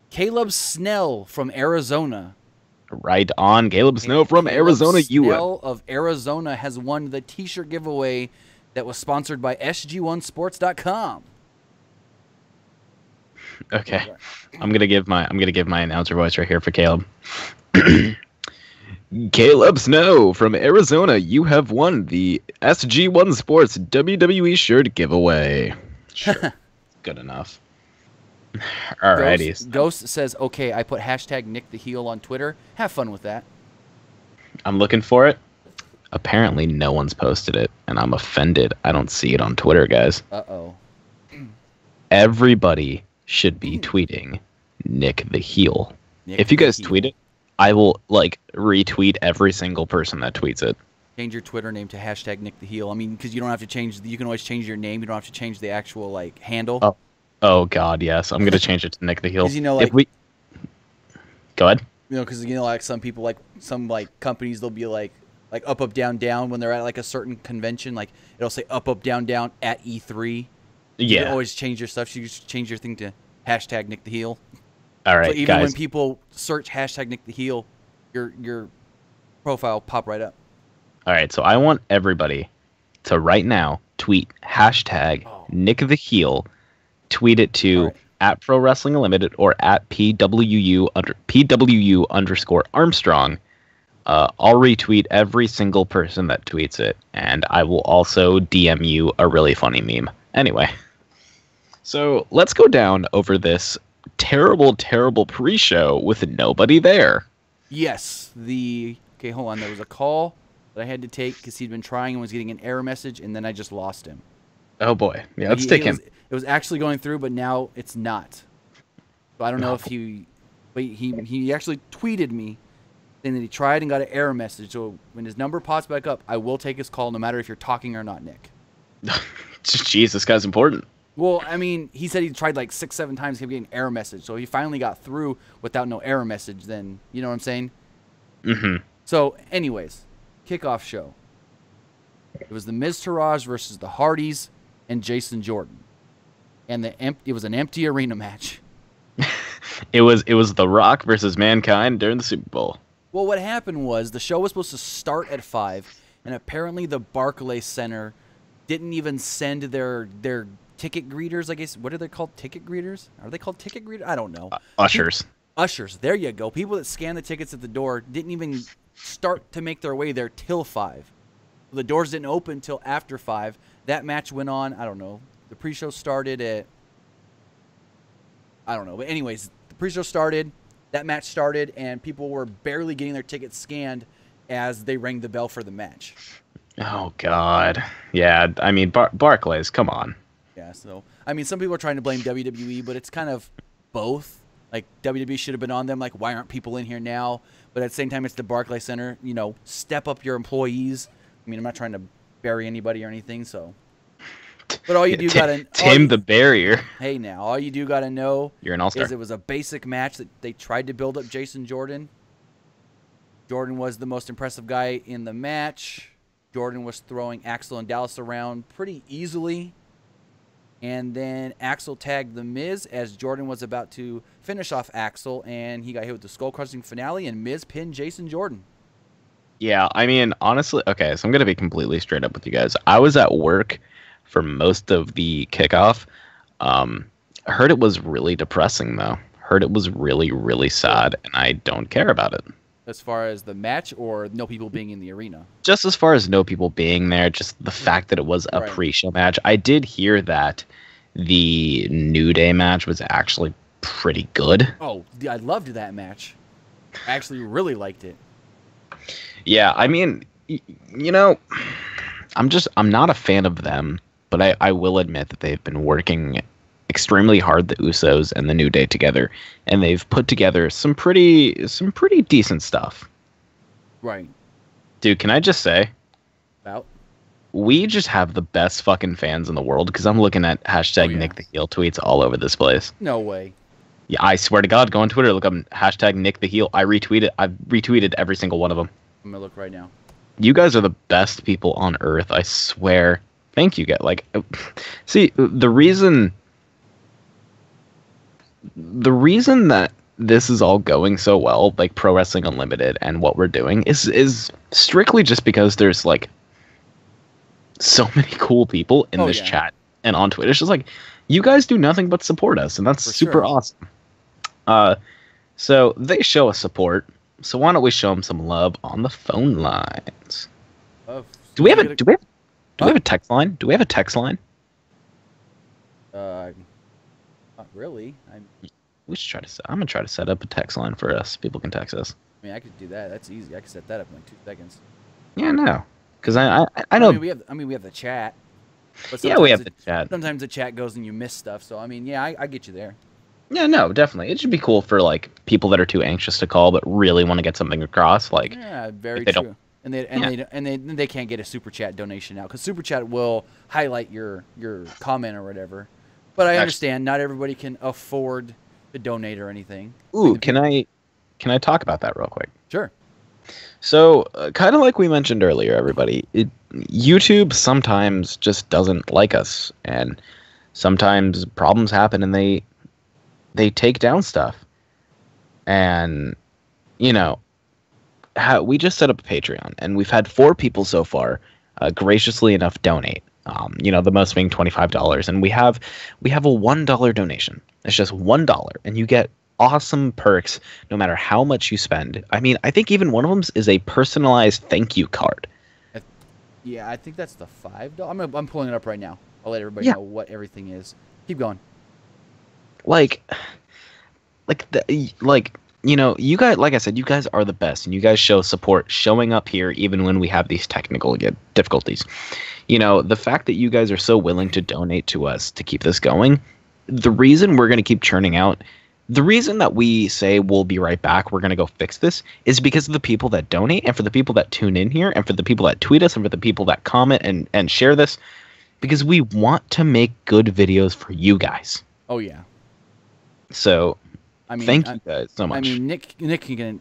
Caleb Snell from Arizona. Right on. Caleb Snow from Arizona, Snell of Arizona has won the T-shirt giveaway that was sponsored by SG1Sports.com. Okay, I'm gonna give my announcer voice right here for Caleb. Caleb Snow from Arizona, you have won the SG1 Sports WWE shirt giveaway. Sure, good enough. Alrighty. Ghost says, "Okay, I put hashtag Nick the Heel on Twitter. Have fun with that." I'm looking for it. Apparently, no one's posted it, and I'm offended. I don't see it on Twitter, guys. Uh-oh. Everybody should be tweeting Nick the Heel. If you guys tweet it, I will retweet every single person that tweets it. Change your Twitter name to hashtag Nick the Heel. I mean, because you don't have to change. You can always change your name. You don't have to change the actual handle. Oh God, yes. I'm gonna change it to Nick the Heel. Go ahead. Because some people, some companies, they'll be like up, down, down when they're at a certain convention. Like it'll say up, down, down at E3. You can always change your stuff. So you just change your thing to hashtag Nick the Heel. All right, so even guys. when people search hashtag Nick the Heel, your profile pop right up. All right, so I want everybody to right now tweet hashtag Nick the Heel. Tweet it to at Pro Wrestling Unlimited or at PWU_Armstrong. I'll retweet every single person that tweets it, and I will also DM you a really funny meme. Anyway, so let's go down over this terrible, terrible pre-show with nobody there. Yes, okay, hold on. There was a call that I had to take because he'd been trying and was getting an error message, and then I just lost him. Oh boy, yeah, let's take him. It was actually going through, but now it's not. So I don't know if he actually tweeted me saying that he tried and got an error message. So when his number pops back up, I will take his call no matter if you're talking or not, Nick. Jeez, this guy's important. Well, I mean, he said he tried 6-7 times, kept getting an error message. So he finally got through without no error message. Then you know what I'm saying? Mm-hmm. So, anyways, kickoff show. It was the Miz Taraj versus the Hardys and Jason Jordan, and it was an empty arena match. It was The Rock versus Mankind during the Super Bowl. Well, what happened was the show was supposed to start at 5, and apparently the Barclays Center didn't even send their ticket greeters. I guess what are they called? Ticket greeters? Are they called ticket greeters? I don't know. Ushers. Ushers. There you go. People that scan the tickets at the door didn't even start to make their way there till 5. The doors didn't open till after 5. That match went on. I don't know. The pre-show started at. I don't know. But anyways, the pre-show started. That match started, and people were barely getting their tickets scanned as they rang the bell for the match. Oh, God. Yeah, I mean, Barclays, come on. Yeah, so, I mean, some people are trying to blame WWE, but it's kind of both. Like, WWE should have been on them. Like, why aren't people in here now? But at the same time, it's the Barclays Center. Step up your employees. I mean, I'm not trying to bury anybody or anything, so. But all you do gotta tame the barrier. Hey, now all you do gotta know you're an all-star. Is it was a basic match that they tried to build up Jason Jordan. Jordan was the most impressive guy in the match. Jordan was throwing Axel and Dallas around pretty easily, and then Axel tagged the Miz as Jordan was about to finish off Axel, and he got hit with the skull-crushing finale, and Miz pinned Jason Jordan. Yeah, I mean, honestly, okay, so I'm gonna be completely straight up with you guys. I was at work for most of the kickoff. I heard it was really depressing, though. Heard it was really, really sad, and I don't care about it. As far as the match or no people being in the arena? Just as far as no people being there, just the fact that it was a pre-show match. I did hear that the New Day match was actually pretty good. Oh, I loved that match. I actually really liked it. Yeah, I mean, I'm not a fan of them. But I will admit that they've been working extremely hard, the Usos and the New Day together, and they've put together some pretty decent stuff. Right. Dude, can I just say? About? We just have the best fucking fans in the world, because I'm looking at hashtag Nick the Heel tweets all over this place. No way. Yeah, I swear to God, go on Twitter, look up hashtag Nick the Heel. I've retweeted every single one of them. I'm going to look right now. You guys are the best people on earth, I swear. Thank you guys. Like, see, the reason that this is all going so well, like Pro Wrestling Unlimited and what we're doing, is strictly just because there's like so many cool people in this chat and on Twitter. It's just like, you guys do nothing but support us, and that's super awesome. So they show us support. So why don't we show them some love on the phone lines? Do we have a text line? Do we have a text line? Not really. We should try to. I'm gonna try to set up a text line for us. People can text us. I mean, I could do that. That's easy. I could set that up in like 2 seconds. Yeah, no, because I know. We have the chat. But yeah, we have the chat. Sometimes the chat goes and you miss stuff. So I mean, yeah, I get you there. Yeah, no, definitely. It should be cool for like people that are too anxious to call but really want to get something across. Like, yeah, very true. And they can't get a super chat donation now because super chat will highlight your comment or whatever. But I understand not everybody can afford to donate or anything. Ooh, can I talk about that real quick? Sure. So, kind of like we mentioned earlier, everybody, YouTube sometimes just doesn't like us, and sometimes problems happen, and they take down stuff. And, you know, we just set up a Patreon, and we've had 4 people so far graciously enough donate. The most being $25, and we have a $1 donation. It's just $1, and you get awesome perks no matter how much you spend. I mean, I think even one of them is a personalized thank you card. Yeah, I think that's the $5. I'm pulling it up right now. I'll let everybody know what everything is. Keep going. You guys, like I said, you guys are the best, and you guys show support, showing up here even when we have these technical difficulties. The fact that you guys are so willing to donate to us to keep this going, the reason we're going to keep churning out, the reason that we say we'll be right back, we're going to go fix this, is because of the people that donate, and for the people that tune in here, and for the people that tweet us, and for the people that comment and share this, because we want to make good videos for you guys. Oh, yeah. So, thank you guys so much. I mean, Nick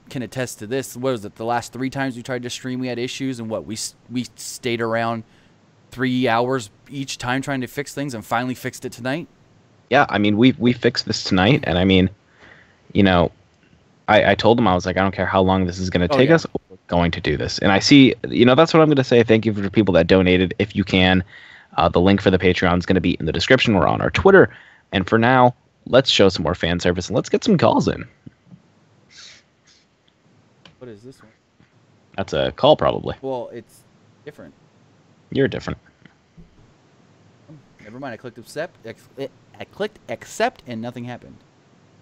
can attest to this. What was it? The last 3 times we tried to stream, we had issues, and we stayed around 3 hours each time trying to fix things, and finally fixed it tonight. Yeah, I mean, we fixed this tonight, and I mean, I told them, I was like, I don't care how long this is going to take us, we're going to do this. And I see, that's what I'm going to say. Thank you for the people that donated. If you can, the link for the Patreon is going to be in the description. We're on our Twitter. And for now, let's show some more fan service, and let's get some calls in. What is this one? That's a call, probably. Well, it's different. You're different. Never mind. I clicked accept. I clicked accept, and nothing happened.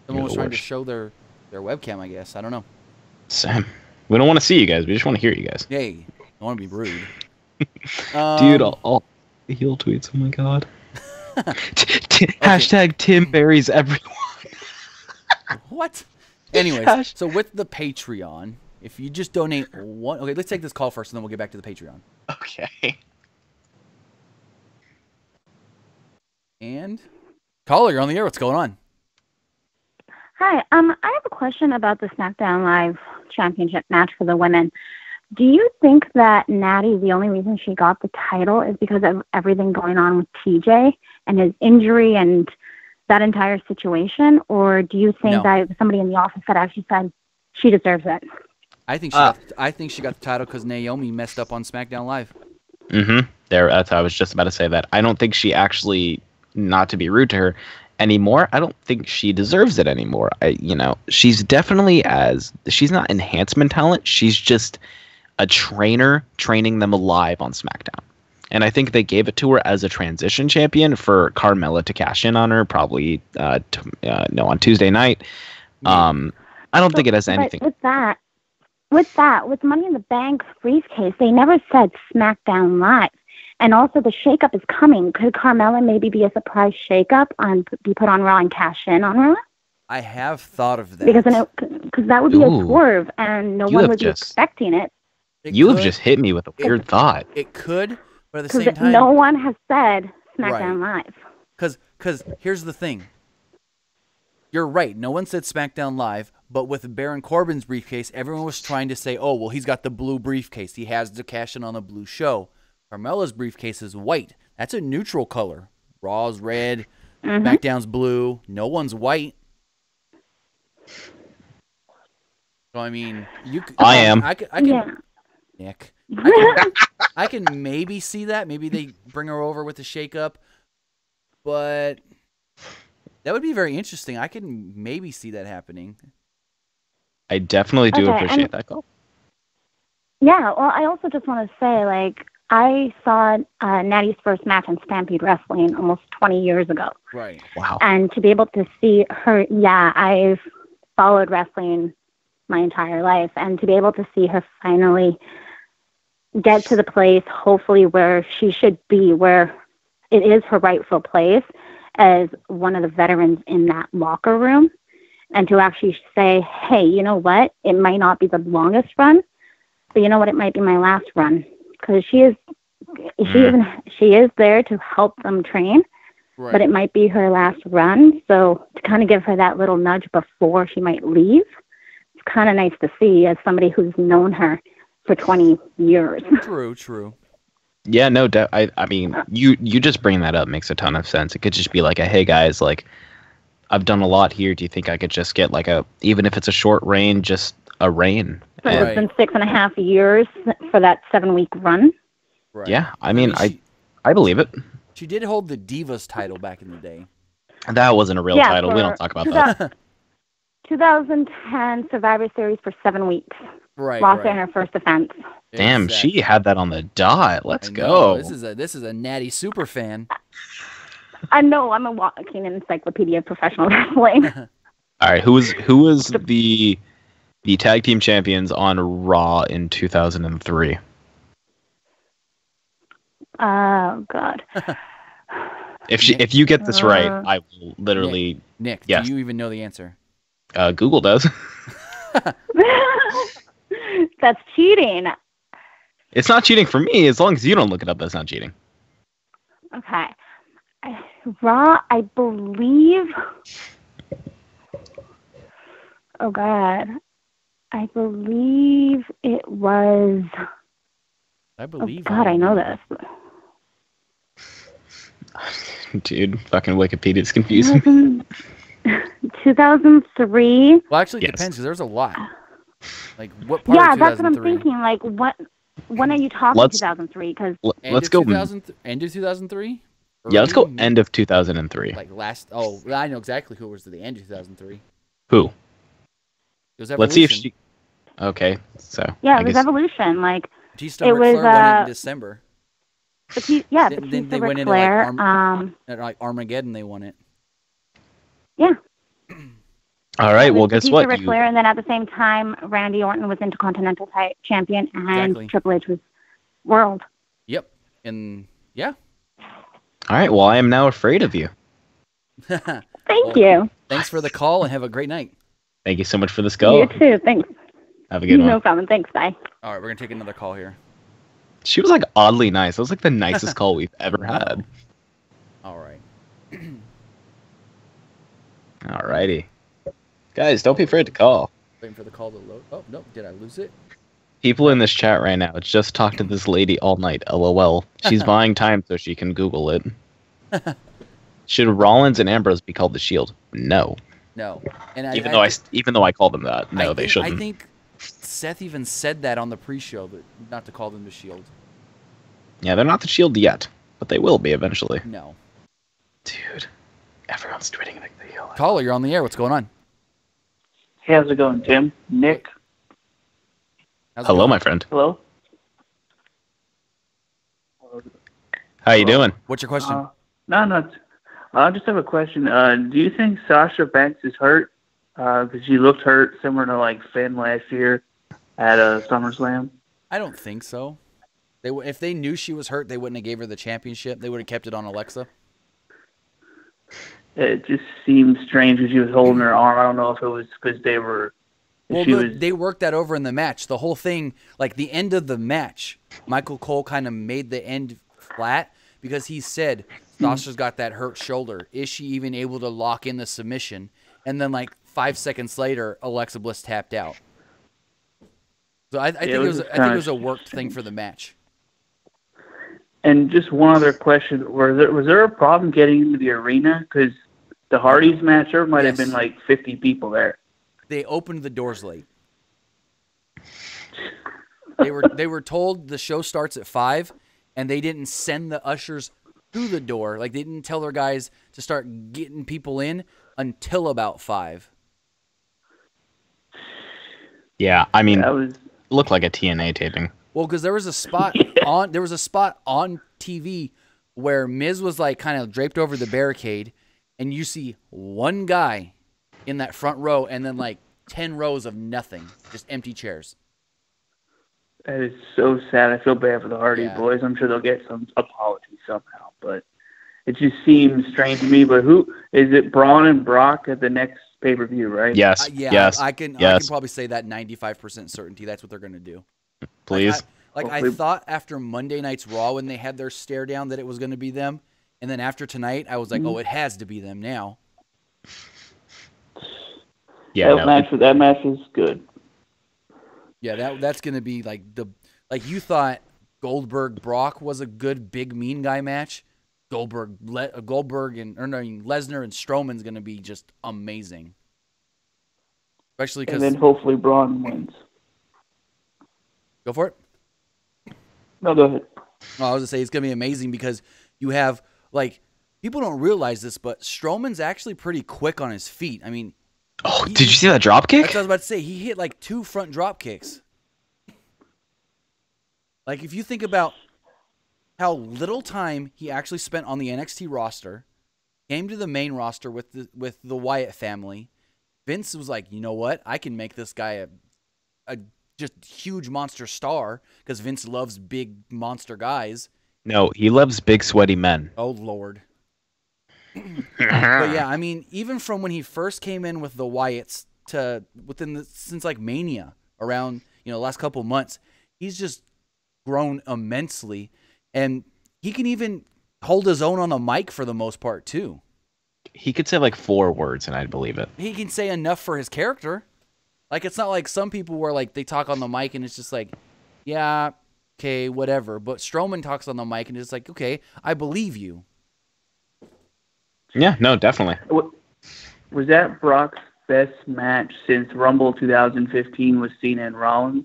Someone was trying to show their webcam, I guess. I don't know. Sam, we don't want to see you guys. We just want to hear you guys. Hey, I want to be rude. Dude, all heel tweets. Oh my god. Hashtag Tim Berries everyone. What? Anyways, so with the Patreon, if you just donate one... Okay, let's take this call first, and then we'll get back to the Patreon. Okay. And... Caller, you're on the air. What's going on? Hi. I have a question about the SmackDown Live Championship match for the women. Do you think that Natty, the only reason she got the title is because of everything going on with TJ and his injury and that entire situation? Or do you think that it was somebody in the office that actually said she deserves it? I think she got the title because Naomi messed up on SmackDown Live. Mm-hmm. I was just about to say that. I don't think she actually, not to be rude to her anymore, I don't think she deserves it anymore. She's definitely she's not enhancement talent. She's just a trainer training them live on SmackDown. And I think they gave it to her as a transition champion for Carmella to cash in on her, probably on Tuesday night. I don't think it has anything. With Money in the Bank briefcase, they never said SmackDown Live. And also, the shakeup is coming. Could Carmella maybe be a surprise shakeup and be put on Raw and cash in on Raw? I have thought of that. Because that would be a swerve, and no one would be expecting it. You have just hit me with a weird thought. It could, but at the same time... no one has said SmackDown Live. Because here's the thing. You're right. No one said SmackDown Live, But with Baron Corbin's briefcase, everyone was trying to say, oh, well, he's got the blue briefcase. He has to cash in on the blue show. Carmella's briefcase is white. That's a neutral color. Raw's red, SmackDown's blue. No one's white. So, I mean, I am. I can Nick. I can maybe see that. Maybe they bring her over with the shakeup. But that would be very interesting. I can maybe see that happening. I definitely do appreciate that call. Yeah, well, I also just want to say, like, I saw Natty's first match on Stampede Wrestling almost 20 years ago. Right. Wow. And to be able to see her, I've followed wrestling my entire life, and to be able to see her finally get to the place, hopefully, where she should be, where it is her rightful place as one of the veterans in that locker room, and to actually say, hey, you know what? It might not be the longest run, but you know what? It might be my last run, because she is there to help them train, but it might be her last run. So to kind of give her that little nudge before she might leave, it's kind of nice to see as somebody who's known her for 20 years. True. Yeah, no, I mean, you just bringing that up makes a ton of sense. It could just be like, hey guys, like, I've done a lot here. Do you think I could just get like even if it's a short reign, just a reign? So it's been 6.5 years for that 7-week run. Right. Yeah, I mean, I believe it. She did hold the Divas title back in the day. That wasn't a real title. We don't talk about that. 2010 Survivor Series for 7 weeks. Lost in her first defense. Damn, Exactly. she had that on the dot. Let's go. This is a Natty super fan. I know, I'm a walking encyclopedia of professional wrestling. All right, who was the tag team champions on Raw in 2003? Oh God. If you get this right, I will literally. Nick, do you even know the answer? Google does. That's cheating. It's not cheating for me. As long as you don't look it up, that's not cheating. Okay. Raw, I believe. Oh God. I believe it was. I believe. Oh God, I know this. Dude, fucking Wikipedia's confusing. 2003. Well, actually, it depends because there's a lot. Like what part? Yeah, of that's what I'm thinking. Like what? When are you talking? 2003? Because let's go. End of 2003. Yeah, let's go end of 2003. Like last. Oh, I know exactly who was at the end of 2003. Who? It was Evolution. Let's see if she. Okay, so. Yeah, it was Evolution. Like Batista and Ric Flair won it in December. Then they went into like Armageddon. They won it. Yeah. All right. Well, guess what? Ric Flair, and then at the same time, Randy Orton was Intercontinental Champion, and Triple H was World. Yep. And yeah. All right. Well, I am now afraid of you. Thank you. Thanks for the call, and have a great night. Thank you so much for this call. You too. Thanks. Have a good one. No problem. Thanks. Bye. All right, we're gonna take another call here. She was like oddly nice. That was like the nicest call we've ever had. All right. Alrighty. Guys, don't be afraid to call. Waiting for the call to load. Oh, no. Did I lose it? People in this chat right now, it's just talk to this lady all night. LOL. She's buying time so she can Google it. Should Rollins and Ambrose be called the Shield? No. No. And even though I call them that, no, they shouldn't. I think Seth even said that on the pre-show, but not to call them the Shield. Yeah, they're not the Shield yet, but they will be eventually. No. Dude, everyone's tweeting the heel. Caller, you're on the air. What's going on? Hey, how's it going, Tim? Nick? Hello, my friend. Hello? How you doing? What's your question? I just have a question. Do you think Sasha Banks is hurt? Because she looked hurt, similar to like Finn last year at SummerSlam. I don't think so. If they knew she was hurt, they wouldn't have gave her the championship. They would have kept it on Alexa. It just seemed strange when she was holding her arm. I don't know if it was because they were. Well, they worked that over in the match. The whole thing, like the end of the match, Michael Cole kind of made the end flat because he said Sasha's got that hurt shoulder. Is she even able to lock in the submission? And then like 5 seconds later, Alexa Bliss tapped out. So I think it was a worked thing for the match. And just one other question: was there a problem getting into the arena? Because the Hardys match, there might have been like 50 people there. They opened the doors late. They were told the show starts at 5, and they didn't send the ushers through the door. Like, they didn't tell their guys to start getting people in until about 5. Yeah, I mean, looked like a TNA taping. Well, because there was a spot on TV where Miz was like kind of draped over the barricade, and you see one guy in that front row, and then like 10 rows of nothing, just empty chairs. That is so sad. I feel bad for the Hardy boys. I'm sure they'll get some apology somehow, but it just seems strange to me. But who is it? Braun and Brock at the next pay-per-view, right? Yes. Yes. I can probably say that 95% certainty. That's what they're going to do. Please. I thought after Monday Night's Raw when they had their stare down that it was going to be them, and then after tonight I was like, oh, it has to be them now. Yeah, that match is good. Yeah, that's going to be like you thought Goldberg Brock was a good big mean guy match. Lesnar and Strowman's going to be just amazing. Especially because and then hopefully Braun wins. Go for it. No, go ahead. I was going to say it's going to be amazing because you have like people don't realize this, but Strowman's actually pretty quick on his feet. I mean, did you see that drop kick? That's what I was about to say. He hit like 2 front drop kicks. Like, if you think about how little time he actually spent on the NXT roster, came to the main roster with the Wyatt family, Vince was like, you know what? I can make this guy a just huge monster star because Vince loves big monster guys. No, he loves big sweaty men. Oh, Lord. But yeah, I mean, even from when he first came in with the Wyatts to since like Mania around, the last couple months, he's just grown immensely, and he can even hold his own on the mic for the most part too. He could say like 4 words and I'd believe it. He can say enough for his character. Like, it's not like some people where like they talk on the mic and it's just like, yeah, okay, whatever. But Strowman talks on the mic and it's like, okay, I believe you. Yeah, no, definitely. Was that Brock's best match since Rumble 2015 with Cena and Rollins?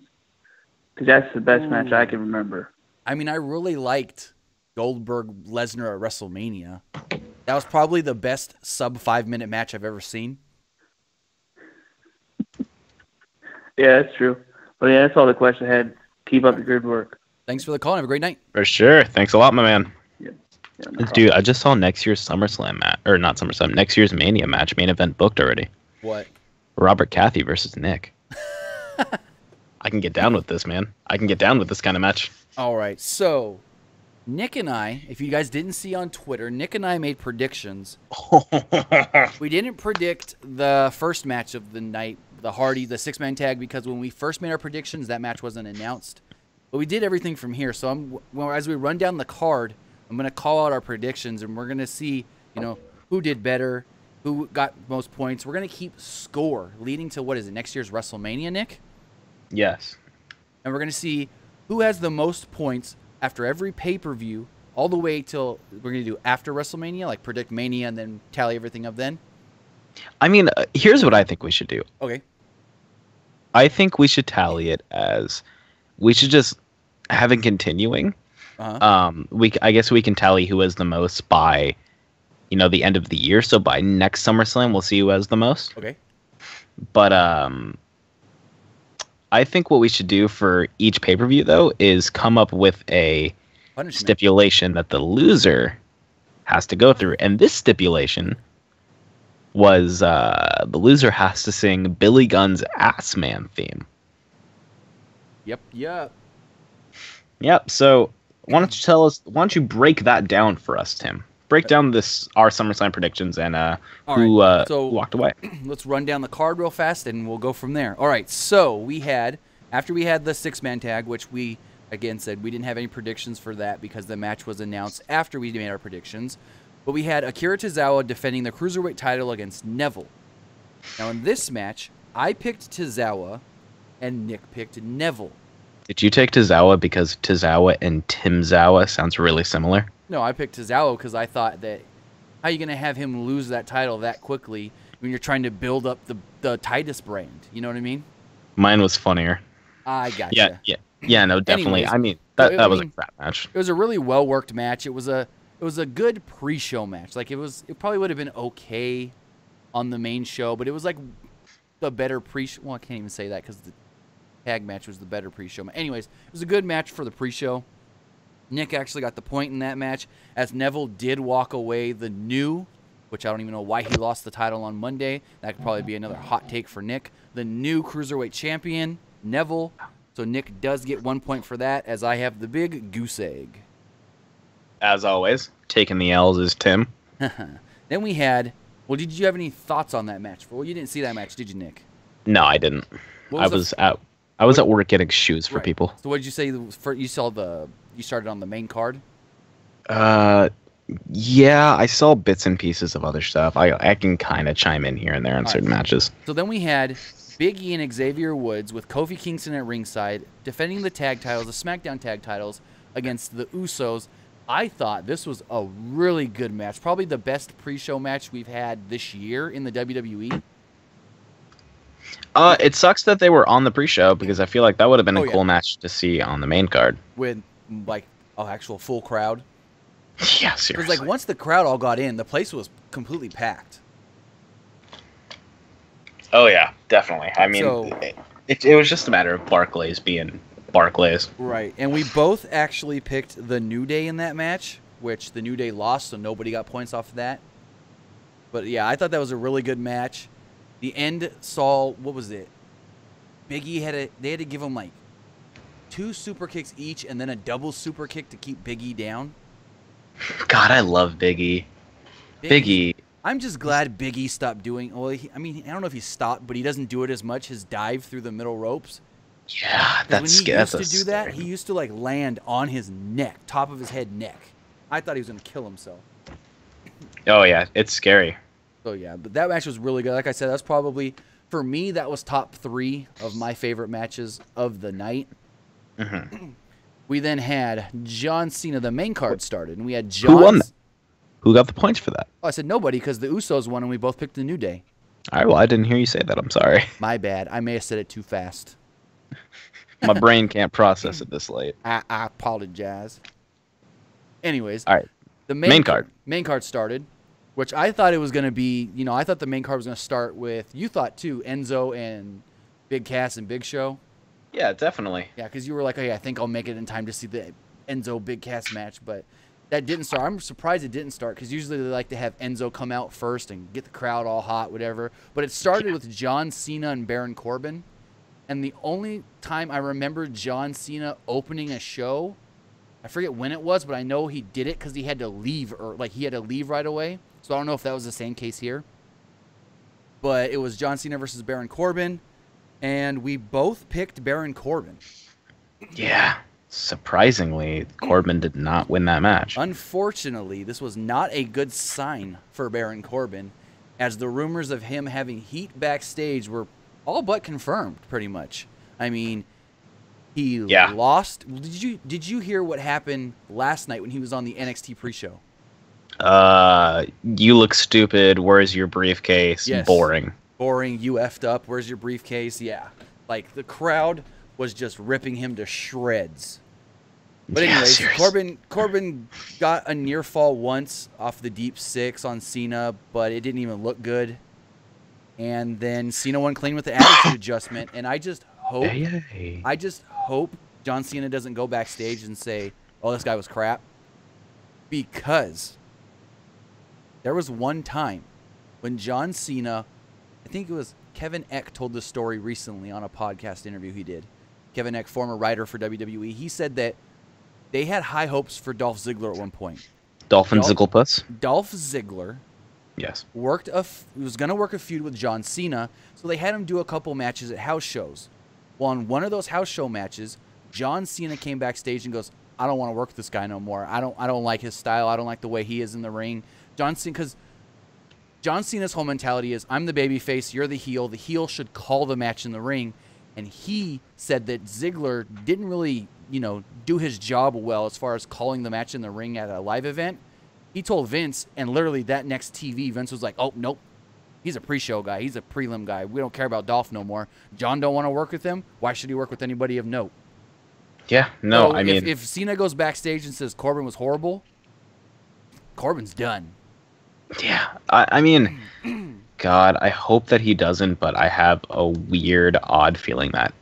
Because that's the best match I can remember. I mean, I really liked Goldberg-Lesnar at WrestleMania. That was probably the best sub-5-minute match I've ever seen. Yeah, that's true. But yeah, that's all the questions I had. Keep up the good work. Thanks for the call and have a great night. For sure. Thanks a lot, my man. Yeah, no Dude, I just saw next year's SummerSlam match, or not SummerSlam, next year's Mania match, main event booked already. What? Robert Cathy versus Nick. I can get down with this, man. I can get down with this kind of match. All right, so Nick and I, if you guys didn't see on Twitter, Nick and I made predictions. We didn't predict the first match of the night, the 6-man tag, because when we first made our predictions, that match wasn't announced. But we did everything from here. So as we run down the card, I'm going to call out our predictions, and we're going to see, who did better, who got most points. We're going to keep score leading to, what is it, next year's WrestleMania, Nick? Yes. And we're going to see who has the most points after every pay-per-view, all the way till we're going to do after WrestleMania, like predict Mania and then tally everything up then. I mean, here's what I think we should do. Okay. I think we should tally it as we should just have it continuing. Uh-huh. I guess we can tally who has the most by, the end of the year. So by next SummerSlam, we'll see who has the most. Okay. But I think what we should do for each pay-per-view, though, is come up with a stipulation that the loser has to go through. And this stipulation was the loser has to sing Billy Gunn's Ass Man theme. Yep. Yep. So why don't you break that down for us, Tim? Break down our SummerSlam predictions and who walked away. Let's run down the card real fast and we'll go from there. All right. So after we had the 6-man tag, which we again said we didn't have any predictions for that because the match was announced after we made our predictions. But we had Akira Tozawa defending the Cruiserweight title against Neville. Now, in this match, I picked Tozawa, and Nick picked Neville. Did you take Tozawa because Tozawa and Tim Zawa sounds really similar? No, I picked Tozawa because I thought that how are you going to have him lose that title that quickly when you're trying to build up the Titus brand? You know what I mean? Mine was funnier. I gotcha. Yeah, no, definitely. Anyways, I mean, that was a crap match. It was a really well-worked match. It was a good pre-show match. Like, it probably would have been okay on the main show, but it was like the better pre-show. Well, I can't even say that because the tag match was the better pre-show. Anyways, it was a good match for the pre-show. Nick actually got the point in that match, as Neville did walk away the new, which I don't even know why he lost the title on Monday. That could probably be another hot take for Nick. The new Cruiserweight champion, Neville. So Nick does get 1 point for that, as I have the big goose egg. As always, taking the L's is Tim. Then we had... Well, did you have any thoughts on that match? Well, you didn't see that match, did you, Nick? No, I didn't. I was at work getting shoes for people. So what did you say? You started on the main card? Yeah, I saw bits and pieces of other stuff. I can kind of chime in here and there on certain matches. So then we had Big E and Xavier Woods with Kofi Kingston at ringside defending the tag titles, the SmackDown tag titles, against the Usos. I thought this was a really good match. Probably the best pre-show match we've had this year in the WWE. It sucks that they were on the pre-show because I feel like that would have been a cool match to see on the main card. With, like, an actual full crowd. Yeah, seriously. Because, like, once the crowd all got in, the place was completely packed. Oh, yeah, definitely. I mean, it was just a matter of Barclays being Barclays. Right, and we both actually picked the New Day in that match, which the New Day lost, so nobody got points off of that. But, yeah, I thought that was a really good match. The end saw, what was it? Big E they had to give him, like, 2 super kicks each and then a double super kick to keep Big E down. God, I love Big E. Big E. I'm just glad Big E stopped doing, well, I don't know if he stopped, but he doesn't do it as much, his dive through the middle ropes. Yeah, that's scary. When he used to do that, he used to, like, land on his neck, top of his head neck. I thought he was going to kill himself. Oh, yeah, it's scary. So, yeah, but that match was really good. Like I said, that's probably, for me, that was top 3 of my favorite matches of the night. Mm-hmm. We then had John Cena, the main card started, and we had John... Who won that? Who got the points for that? Oh, I said nobody, because the Usos won, and we both picked the New Day. All right, well, I didn't hear you say that. I'm sorry. My bad. I may have said it too fast. My brain can't process it this late. I apologize. Anyways, all right. The main card started, which I thought it was going to be, I thought the main card was going to start with, you thought too, Enzo and Big Cass and Big Show. Yeah, definitely. Yeah, because you were like, hey, I think I'll make it in time to see the Enzo Big Cass match, but that didn't start. I'm surprised it didn't start because usually they like to have Enzo come out first and get the crowd all hot, whatever. But it started with John Cena and Baron Corbin. And the only time I remember John Cena opening a show, I forget when it was, but I know he did it because he had to leave, he had to leave right away. So I don't know if that was the same case here. But it was John Cena versus Baron Corbin, and we both picked Baron Corbin. Yeah. Surprisingly, Corbin did not win that match. Unfortunately, this was not a good sign for Baron Corbin, as the rumors of him having heat backstage were all but confirmed, pretty much. I mean, he lost. Did you hear what happened last night when he was on the NXT pre-show? You look stupid. Where's your briefcase? Yes. Boring. Boring. You effed up. Where's your briefcase? Yeah. Like, the crowd was just ripping him to shreds. But anyways, Corbin got a near fall once off the deep 6 on Cena, but it didn't even look good. And then Cena won clean with the attitude adjustment, and I just hope John Cena doesn't go backstage and say, "Oh, this guy was crap," because there was one time when John Cena, I think it was Kevin Eck, told this story recently on a podcast interview he did. Kevin Eck, former writer for WWE, he said that they had high hopes for Dolph Ziggler at one point. Dolph Ziggler? Dolph Ziggler. Yes. Was going to work a feud with John Cena, so they had him do a couple matches at house shows. Well, on one of those house show matches, John Cena came backstage and goes, "I don't want to work with this guy no more. I don't like his style. I don't like the way he is in the ring." John Cena, because John Cena's whole mentality is, I'm the babyface, you're the heel. The heel should call the match in the ring. And he said that Ziggler didn't really, do his job well as far as calling the match in the ring at a live event. He told Vince, and literally that next TV, Vince was like, oh, nope. He's a pre-show guy. He's a prelim guy. We don't care about Dolph no more. John don't want to work with him. Why should he work with anybody of note? Yeah, no, So I mean... If Cena goes backstage and says Corbin was horrible, Corbin's done. Yeah, I mean, God, I hope that he doesn't, but I have a weird, odd feeling that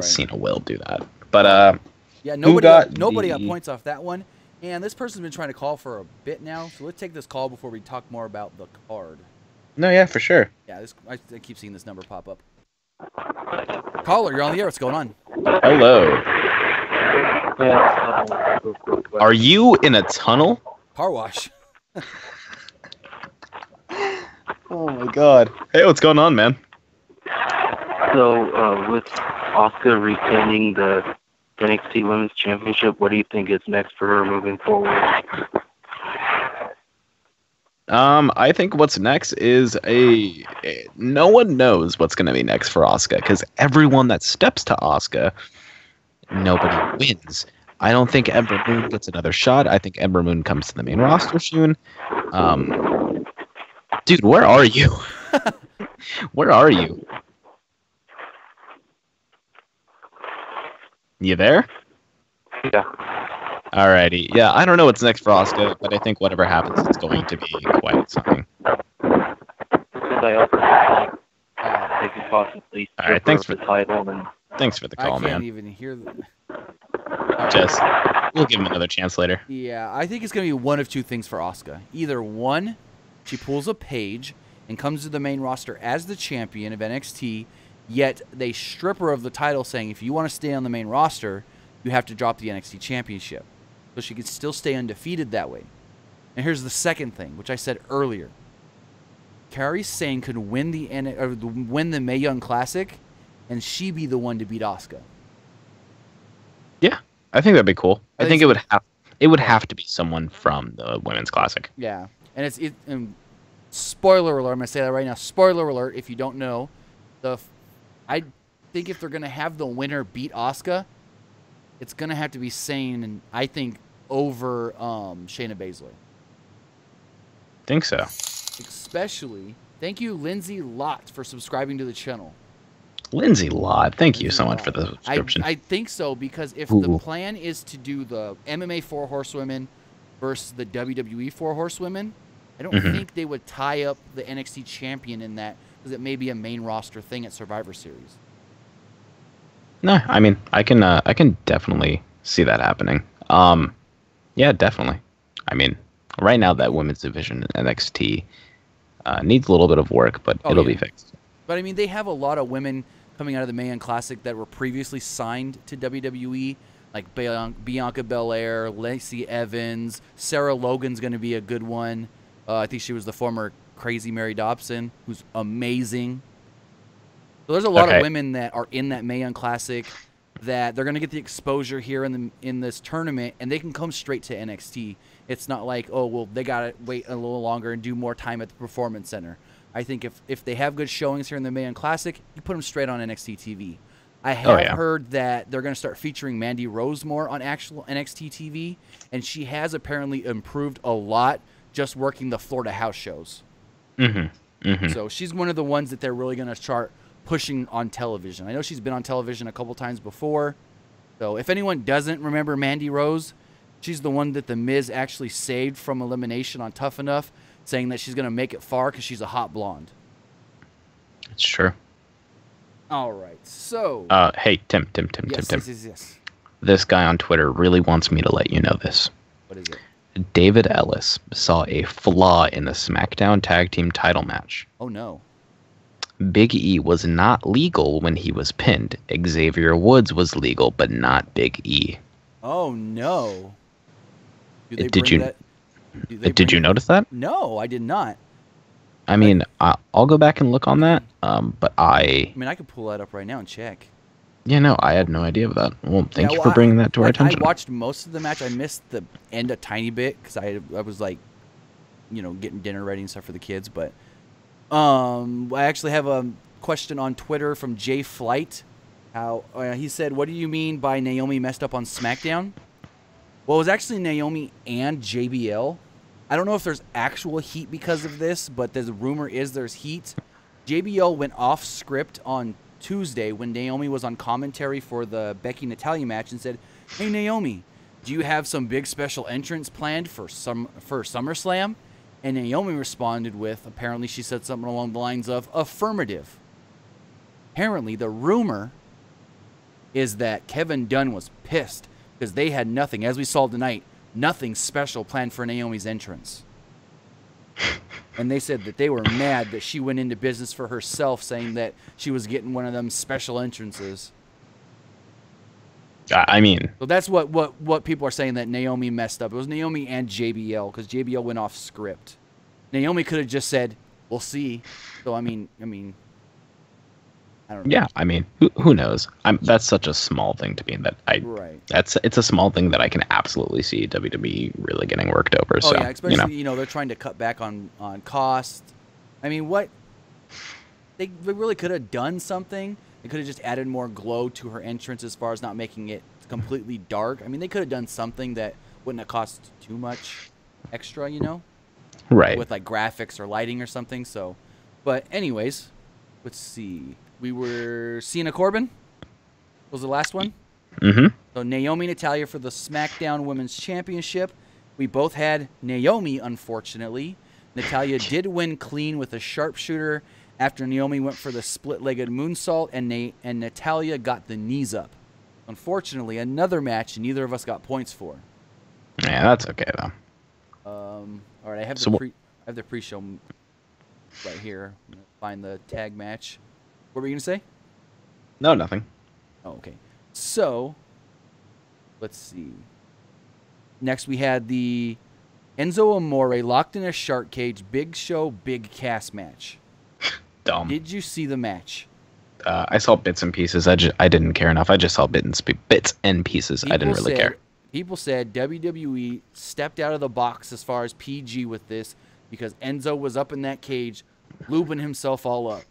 Cena will do that. But, yeah, nobody got points off that one. And this person's been trying to call for a bit now, so let's take this call before we talk more about the card. No, yeah, for sure. Yeah, I keep seeing this number pop up. Caller, you're on the air. What's going on? Hello. Are you in a tunnel? Car wash. Oh my God. Hey, what's going on, man? So, with Asuka retaining the NXT Women's Championship, what do you think is next for her moving forward? I think what's next is no one knows what's going to be next for Asuka, because everyone that steps to Asuka, nobody wins. I don't think Ember Moon gets another shot. I think Ember Moon comes to the main roster soon. Dude, where are you? Where are you? You there? Yeah. Alrighty. Yeah, I don't know what's next for Asuka, but I think whatever happens, it's going to be quite something. I also think they could possibly thanks for the title. And thanks for the call, man. I can't even hear that. Just, we'll give him another chance later. Yeah, I think it's going to be one of two things for Asuka. Either one, she pulls a page and comes to the main roster as the champion of NXT, yet they strip her of the title, saying if you want to stay on the main roster, you have to drop the NXT championship. So she could still stay undefeated that way. And here's the second thing, which I said earlier. Kairi Sane could win the Mae Young Classic, and she be the one to beat Asuka. Yeah, I think that'd be cool. I think it would have to be someone from the Women's Classic. Yeah, and spoiler alert. I'm gonna say that right now. Spoiler alert. If you don't know, I think if they're gonna have the winner beat Asuka, it's gonna have to be Sane, and I think over Shayna Baszler. Think so. Especially, thank you, Lindsay Lott, for subscribing to the channel. Lindsay Lott, thank you so much for the subscription. I think so, because if the plan is to do the MMA 4 Horsewomen versus the WWE 4 Horsewomen, I don't think they would tie up the NXT champion in that, because it may be a main roster thing at Survivor Series. No, I mean, I can definitely see that happening. Yeah, definitely. I mean, right now that women's division in NXT needs a little bit of work, but it'll be fixed. But I mean, they have a lot of women coming out of the Mae Young Classic that were previously signed to WWE, like Bianca Belair, Lacey Evans, Sarah Logan's going to be a good one. I think she was the former Crazy Mary Dobson, who's amazing. So there's a lot of women that are in that Mae Young Classic that they're going to get the exposure here in this tournament, and they can come straight to NXT. It's not like, oh, well, they got to wait a little longer and do more time at the Performance Center. I think if they have good showings here in the Mae Young Classic, you put them straight on NXT TV. I have heard that they're going to start featuring Mandy Rose more on actual NXT TV, and she has apparently improved a lot just working the Florida house shows. So she's one of the ones that they're really going to start pushing on television. I know she's been on television a couple times before. So if anyone doesn't remember Mandy Rose, she's the one that The Miz actually saved from elimination on Tough Enough, saying that she's going to make it far because she's a hot blonde. It's true. All right, so... hey, Tim. Yes. This guy on Twitter really wants me to let you know this. What is it? David Ellis saw a flaw in the SmackDown Tag Team title match. Oh, no. Big E was not legal when he was pinned. Xavier Woods was legal, but not Big E. Oh, no. Did you notice that? No, I did not. I mean, I'll go back and look on that, but I mean, I could pull that up right now and check. Yeah, no, I had no idea of that. Well, thank you for bringing that to our attention. I watched most of the match. I missed the end a tiny bit because I was like, getting dinner ready and stuff for the kids. But I actually have a question on Twitter from Jay Flight. He said, "What do you mean by Naomi messed up on SmackDown?" Well, it was actually Naomi and JBL. I don't know if there's actual heat because of this, but the rumor is there's heat. JBL went off script on Tuesday when Naomi was on commentary for the Becky-Natalia match and said, "Hey, Naomi, do you have some big special entrance planned for SummerSlam?" And Naomi responded with, apparently she said something along the lines of, "Affirmative." Apparently, the rumor is that Kevin Dunn was pissed because they had nothing, as we saw tonight, nothing special planned for Naomi's entrance. And they said that they were mad that she went into business for herself, saying that she was getting one of them special entrances. I mean, So that's what people are saying, that Naomi messed up. It was Naomi and JBL, because JBL went off script. Naomi could have just said, "We'll see." So I mean, I don't know. yeah, I mean, who knows? That's such a small thing to me that Right. it's a small thing that I can absolutely see WWE really getting worked over. Oh so, yeah, especially they're trying to cut back on cost. I mean, what they really could have done something. They could have just added more glow to her entrance as far as not making it completely dark. I mean, they could have done something that wouldn't have cost too much extra, right. with like graphics or lighting or something. So, but anyways, let's see. We were Cena Corbin was the last one. Mm-hmm. So Naomi, Natalia for the SmackDown Women's Championship. We both had Naomi, unfortunately. Natalia did win clean with a sharpshooter after Naomi went for the split-legged moonsault, and Natalia got the knees up. Unfortunately, another match neither of us got points for. Yeah, that's okay though. All right, I have the pre-show right here. I'm gonna find the tag match. What were you gonna say? No, nothing. Oh, okay. So, let's see. Next, we had the Enzo Amore locked in a shark cage, Big Show, Big Cass match. Dumb. Did you see the match? I saw bits and pieces. I didn't care enough. I just saw bits and pieces. I didn't really care. People said WWE stepped out of the box as far as PG with this because Enzo was up in that cage, lubing himself all up.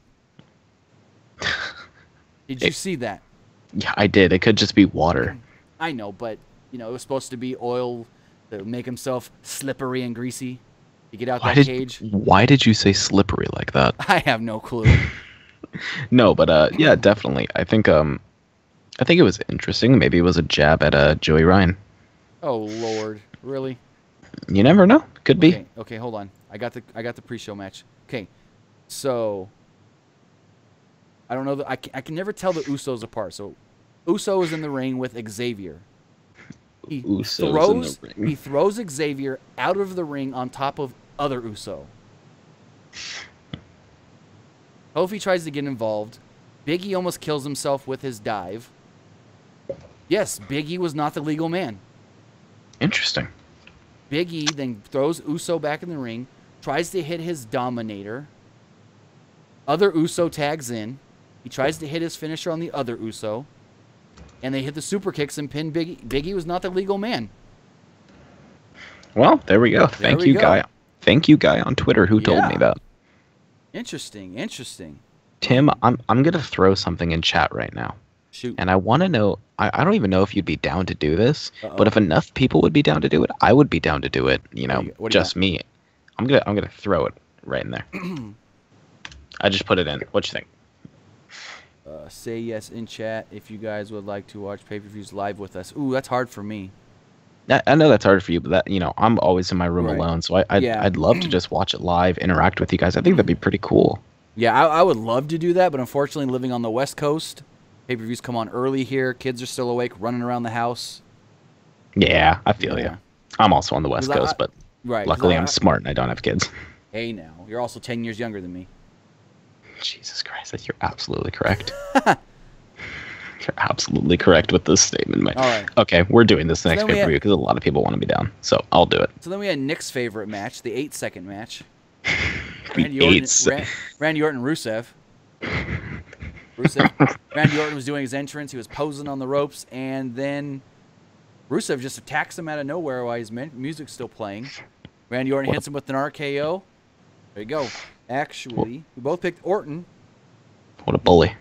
Did you see that? Yeah, I did. It could just be water. I know, but it was supposed to be oil to make himself slippery and greasy to get out that cage. Why did you say slippery like that? I have no clue. No, but yeah, definitely. I think it was interesting. Maybe it was a jab at Joey Ryan. Oh Lord, really? You never know. Could be. Okay, hold on. I got the pre-show match. Okay, so I don't know. I can never tell the Usos apart. So Uso is in the ring with Xavier. He throws Xavier out of the ring on top of other Uso. Kofi tries to get involved. Big E almost kills himself with his dive. Yes, Big E was not the legal man. Interesting. Big E then throws Uso back in the ring, tries to hit his Dominator. Other Uso tags in. He tries to hit his finisher on the other Uso. And they hit the super kicks and pin Big E. Big E was not the legal man. Well, there we go. Thank you, guy. Thank you, guy on Twitter who told me that. Interesting. Tim, I'm gonna throw something in chat right now. Shoot. And I want to know. I don't even know if you'd be down to do this, but if enough people would be down to do it, I would be down to do it. Just me. I'm gonna throw it right in there. I just put it in. What you think? Say yes in chat if you guys would like to watch pay-per-views live with us. Ooh, that's hard for me. I know that's hard for you, but I'm always in my room alone, so I'd love to just watch it live, interact with you guys. I think that'd be pretty cool. Yeah, I would love to do that, but unfortunately, living on the West Coast, pay-per-views come on early here. Kids are still awake, running around the house. Yeah, I feel you. I'm also on the West Coast, but luckily I'm smart and I don't have kids. Hey, now you're also 10 years younger than me. Jesus Christ, you're absolutely correct. You're absolutely correct with this statement, man. All right. Okay, we're doing this next pay-per-view because a lot of people want to be down, so I'll do it. So then we had Nick's favorite match, the 8-second match. Randy Orton, Rusev. Randy Orton was doing his entrance. He was posing on the ropes, and then Rusev just attacks him out of nowhere while his music's still playing. Randy Orton hits him with an RKO. There you go. Actually, we both picked Orton. What a bully.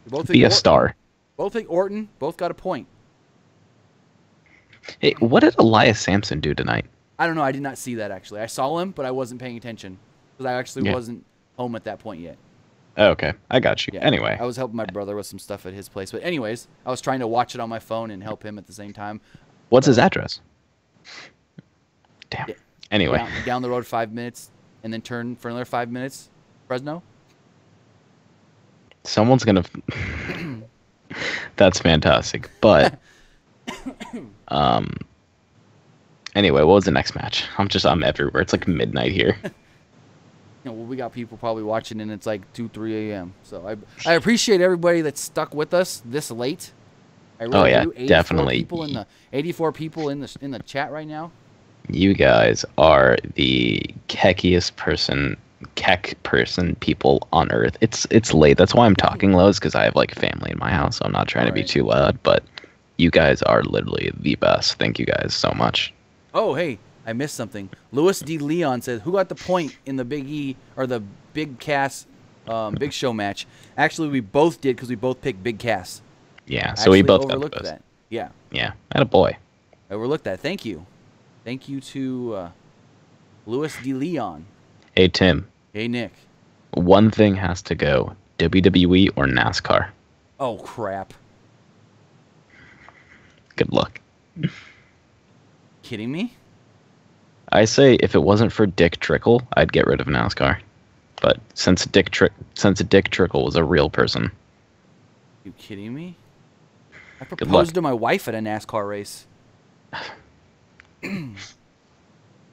We both Be a Orton. star. Both picked Orton. Both got a point. Hey, what did Elias Sampson do tonight? I don't know. I did not see that, actually. I saw him, but I wasn't paying attention because I actually wasn't home at that point yet. Oh, okay. I got you. Yeah, anyway. I was helping my brother with some stuff at his place. But anyways, I was trying to watch it on my phone and help him at the same time. What's his address? Damn. Yeah. Anyway. Down the road 5 minutes and then turn for another 5 minutes. Fresno? Someone's going to... That's fantastic. But... Anyway, what was the next match? I'm everywhere. It's like midnight here. Well, we got people probably watching and it's like 2, 3 a.m. So I appreciate everybody that's stuck with us this late. I really do. 84 definitely. 84 people in the chat right now. You guys are the keck person people on earth. It's late. That's why I'm talking low, is because I have like family in my house. So I'm not trying to be too loud, but you guys are literally the best. Thank you guys so much. Oh, hey, I missed something. Louis D. Leon says, who got the point in the Big E or the Big Cass Big Show match? Actually, we both did because we both picked Big Cass. Yeah, so we both overlooked that. Yeah. Yeah, I had a boy. Overlooked that. Thank you. Thank you to Louis D. Leon. Hey, Tim. Hey, Nick. One thing has to go. WWE or NASCAR? Oh, crap. Good luck. Kidding me? I say if it wasn't for Dick Trickle, I'd get rid of NASCAR. But since Dick Trickle was a real person. You kidding me? I proposed to my wife at a NASCAR race.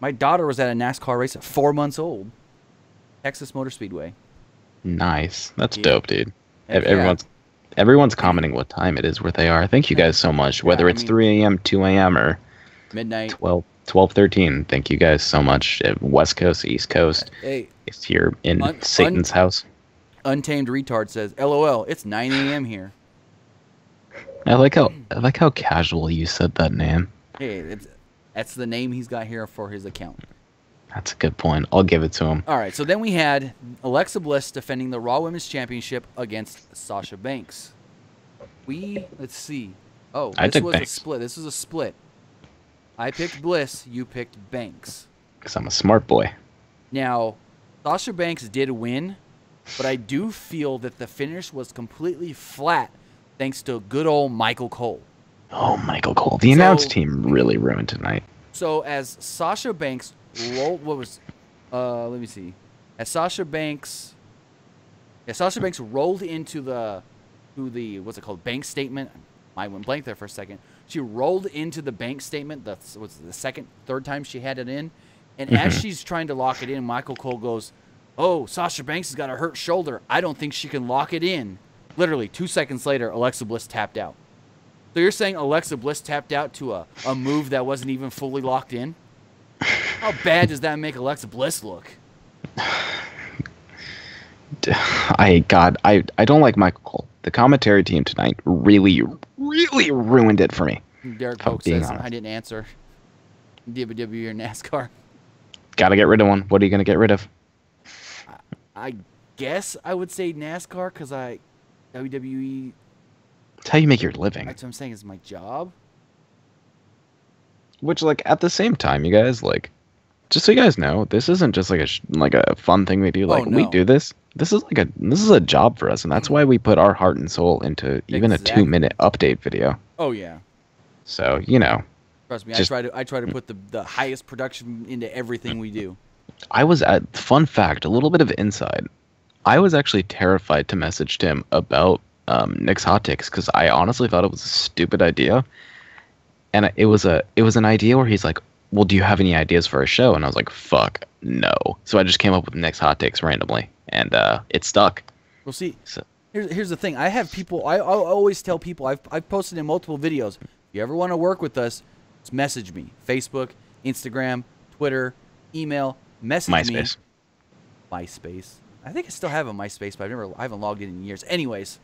My daughter was at a NASCAR race at 4 months old. Texas Motor Speedway. Nice. That's dope, dude. Heck Everyone's commenting what time it is where they are. Thank you guys so much. Whether it's 3 a.m., 2 a.m., or midnight, 12, 13. Thank you guys so much. West Coast, East Coast. Hey, if you're in Satan's house. Untamed Retard says, LOL, it's 9 a.m. here. I like how casual you said that name. Hey, that's the name he's got here for his account. That's a good point. I'll give it to him. All right, so then we had Alexa Bliss defending the Raw Women's Championship against Sasha Banks. Let's see. Oh, this was a split. This was a split. I picked Bliss. You picked Banks. Because I'm a smart boy. Now, Sasha Banks did win, but I do feel that the finish was completely flat thanks to good old Michael Cole. Oh, Michael Cole. The announce team really ruined tonight. So as Sasha Banks rolled, let me see. As Sasha Banks rolled into the what's it called, bank statement. I went blank there for a second. She rolled into the bank statement. That's was the third time she had it in, and as she's trying to lock it in, Michael Cole goes, "Oh, Sasha Banks has got a hurt shoulder. I don't think she can lock it in." Literally 2 seconds later, Alexa Bliss tapped out. So you're saying Alexa Bliss tapped out to a move that wasn't even fully locked in? How bad does that make Alexa Bliss look? I don't like Michael Cole. The commentary team tonight really ruined it for me. Derek Polk says, I didn't answer. WWE or NASCAR? Gotta get rid of one. What are you gonna get rid of? I guess I would say NASCAR because WWE... It's how you make your living. That's what I'm saying, is my job. Which, like, at the same time, you guys, like, just so you guys know, this isn't just like a fun thing we do. Like, we do this. This is a job for us, and that's why we put our heart and soul into even a 2-minute update video. Oh yeah. So trust me, I try to put the highest production into everything we do. Fun fact, a little bit of inside. I was actually terrified to message Tim about Nick's hot takes because I honestly thought it was a stupid idea, and it was an idea where he's like, well, do you have any ideas for a show? And I was like, fuck, no. So I just came up with Nick's hot takes randomly, and it stuck. Well, see, here's the thing. I have people, I always tell people, I've posted in multiple videos, if you ever want to work with us, just message me. Facebook, Instagram, Twitter, email, message me. MySpace. I think I still have a MySpace, but I haven't logged in years. Anyways,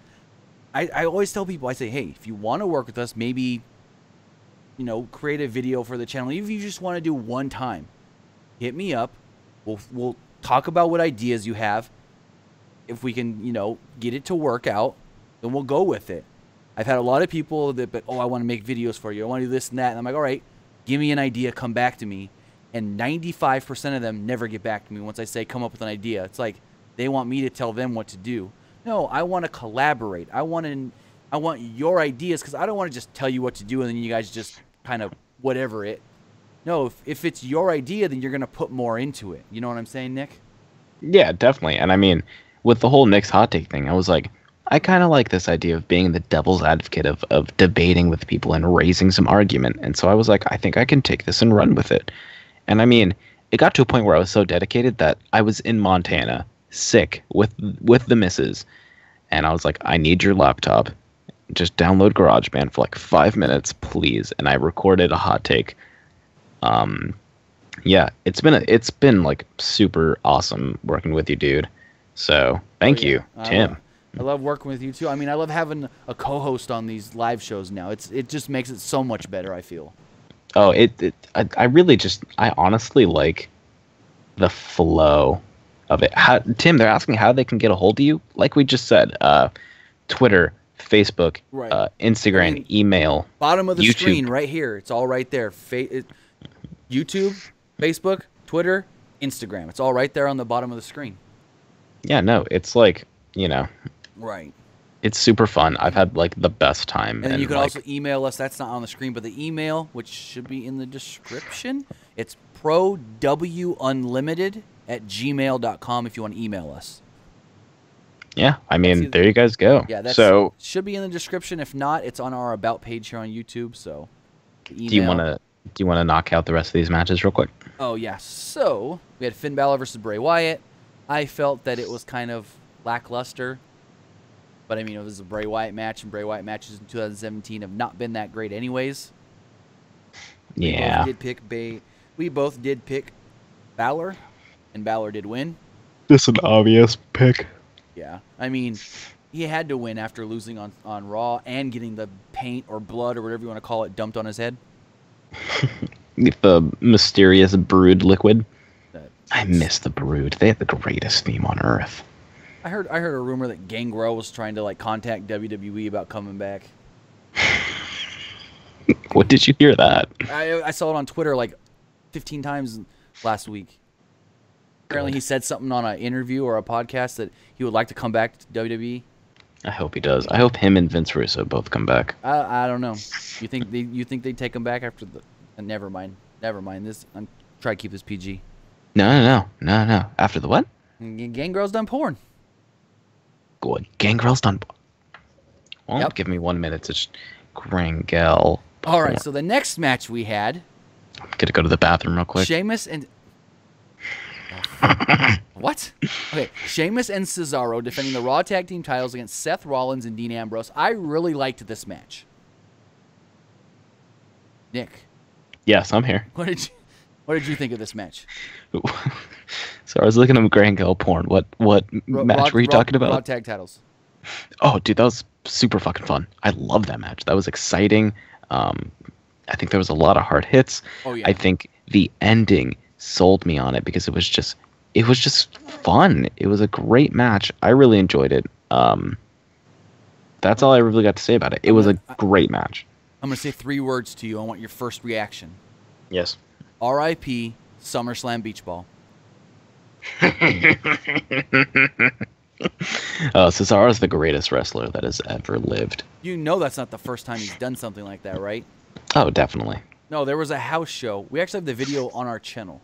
I always tell people, I say, hey, if you want to work with us, maybe... create a video for the channel. Even if you just want to do one time, hit me up. We'll talk about what ideas you have. If we can, get it to work out, then we'll go with it. I've had a lot of people that, I want to make videos for you. I want to do this and that. And I'm like, all right, give me an idea, come back to me. And 95% of them never get back to me once I say come up with an idea. It's like they want me to tell them what to do. No, I want to collaborate. I want your ideas, because I don't want to just tell you what to do and then you guys just kind of whatever it. No, if it's your idea, then you're going to put more into it. You know what I'm saying, Nick? Yeah, definitely. And I mean, with the whole Nick's hot take thing, I was like, I kind of like this idea of being the devil's advocate of debating with people and raising some argument. And so I was like, I think I can take this and run with it. And I mean, it got to a point where I was so dedicated that I was in Montana, sick, with the missus. And I was like, I need your laptop. Just download GarageBand for like 5 minutes, please. And I recorded a hot take. Yeah, it's been like super awesome working with you, dude. So thank you, Tim. I love working with you too. I mean, I love having a co-host on these live shows now. It just makes it so much better, I feel. Oh, I honestly like the flow of it. Tim, they're asking how they can get a hold of you. Like we just said, Twitter, Facebook, right. Instagram, email, bottom of the YouTube. Screen right here. It's all right there. YouTube, Facebook, Twitter, Instagram. It's all right there on the bottom of the screen. Yeah, no, it's like, right. It's super fun. I've had like the best time. And then you can also email us. That's not on the screen, but the email, which should be in the description, it's prowunlimited@gmail.com if you want to email us. Yeah, I mean, there you guys go. Yeah, that should be in the description. If not, it's on our About page here on YouTube. So, do you want to knock out the rest of these matches real quick? Oh yeah. So we had Finn Balor versus Bray Wyatt. I felt that it was kind of lackluster. But, I mean, it was a Bray Wyatt match, and Bray Wyatt matches in 2017 have not been that great anyways. Yeah. We both did pick Balor, and Balor did win. Just an obvious pick. Yeah. I mean, he had to win after losing on Raw and getting the paint or blood or whatever you want to call it dumped on his head. The mysterious Brood liquid. I miss the Brood. They had the greatest theme on Earth. I heard a rumor that Gangrel was trying to contact WWE about coming back. What did you hear that? I saw it on Twitter 15 times last week. Apparently he said something on an interview or a podcast that he would like to come back to WWE. I hope he does. I hope him and Vince Russo both come back. I don't know. You think they'd take him back after the? Never mind. This I'm trying to keep this PG. No. After the what? Gangrel's done porn. Good. Gangrel's done. Well, Yep. Give me 1 minute to Grangel. All right, so the next match we had. I'm gonna go to the bathroom real quick. Sheamus and. What? Okay, Sheamus and Cesaro defending the Raw Tag Team titles against Seth Rollins and Dean Ambrose. I really liked this match. Nick. Yes, I'm here. What did you think of this match? So I was looking at Grangel porn. What match were you talking about? Raw Tag titles. Oh, dude, that was super fucking fun. I love that match. That was exciting. I think there was a lot of hard hits. Oh yeah. I think the ending sold me on it because it was just fun. It was a great match. I really enjoyed it. That's all I really got to say about it. It was a great match. I'm gonna say 3 words to you. I want your first reaction. Yes. R.I.P. SummerSlam Beach Ball. Cesaro's the greatest wrestler that has ever lived. You know that's not the first time he's done something like that, right? Oh, definitely. No, there was a house show. We actually have the video on our channel.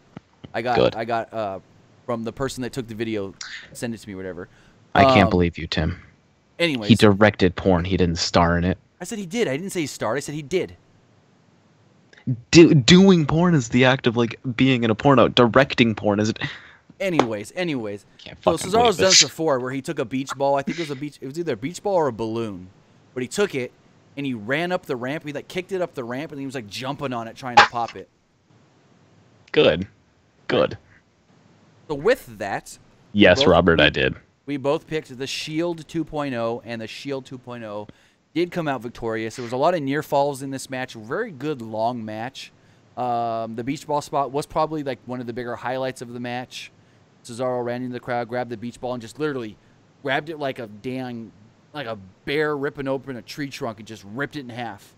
I got from the person that took the video, send it to me, whatever. I can't believe you, Tim. Anyways. He directed porn. He didn't star in it. I said he did. I didn't say he starred. I said he did. Doing porn is the act of being in a porno. Directing porn is. Anyways. So Cesaro's done this before, where he took a beach ball. I think it was either a beach ball or a balloon, but he took it and he ran up the ramp. He kicked it up the ramp and he was jumping on it trying to pop it. Good. So with that. Yes, Robert, I did. We both picked the Shield 2.0, and the Shield 2.0 did come out victorious. There was a lot of near falls in this match. Very good long match. The beach ball spot was probably one of the bigger highlights of the match. Cesaro ran into the crowd, grabbed the beach ball, and just literally grabbed it like a bear ripping open a tree trunk and just ripped it in half.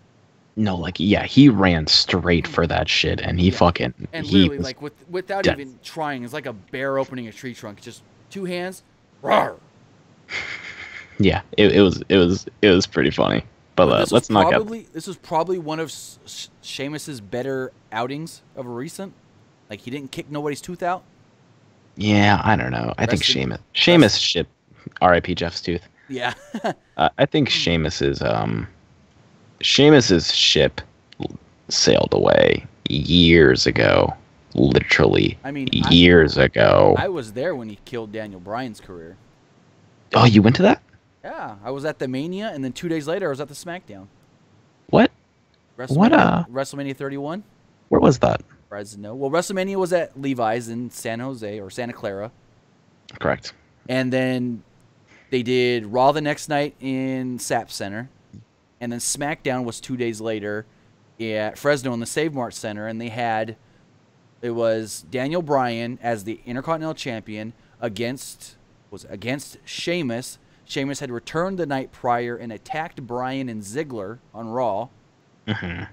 No, like, yeah, he ran straight for that shit, and he fucking... And he literally, was like, without dead. even trying, it's like a bear opening a tree trunk. Just 2 hands, roar. Yeah, it was pretty funny. But let's not get... This was probably one of Sheamus's better outings of a recent. Like, he didn't kick nobody's tooth out. Yeah, I don't know. I think Sheamus shit. R.I.P. Jeff's tooth. Yeah. I think Sheamus's ship sailed away years ago. Literally, years ago. I was there when he killed Daniel Bryan's career. Oh, you went to that? Yeah, I was at the Mania, and then 2 days later, I was at the SmackDown. What? WrestleMania 31? Where was that? Fresno. Well, WrestleMania was at Levi's in San Jose, or Santa Clara. Correct. And then they did Raw the next night in Sapp Center. And then SmackDown was 2 days later at Fresno in the Save Mart Center. And it was Daniel Bryan as the Intercontinental Champion against Sheamus. Sheamus had returned the night prior and attacked Bryan and Ziggler on Raw. Mm-hmm.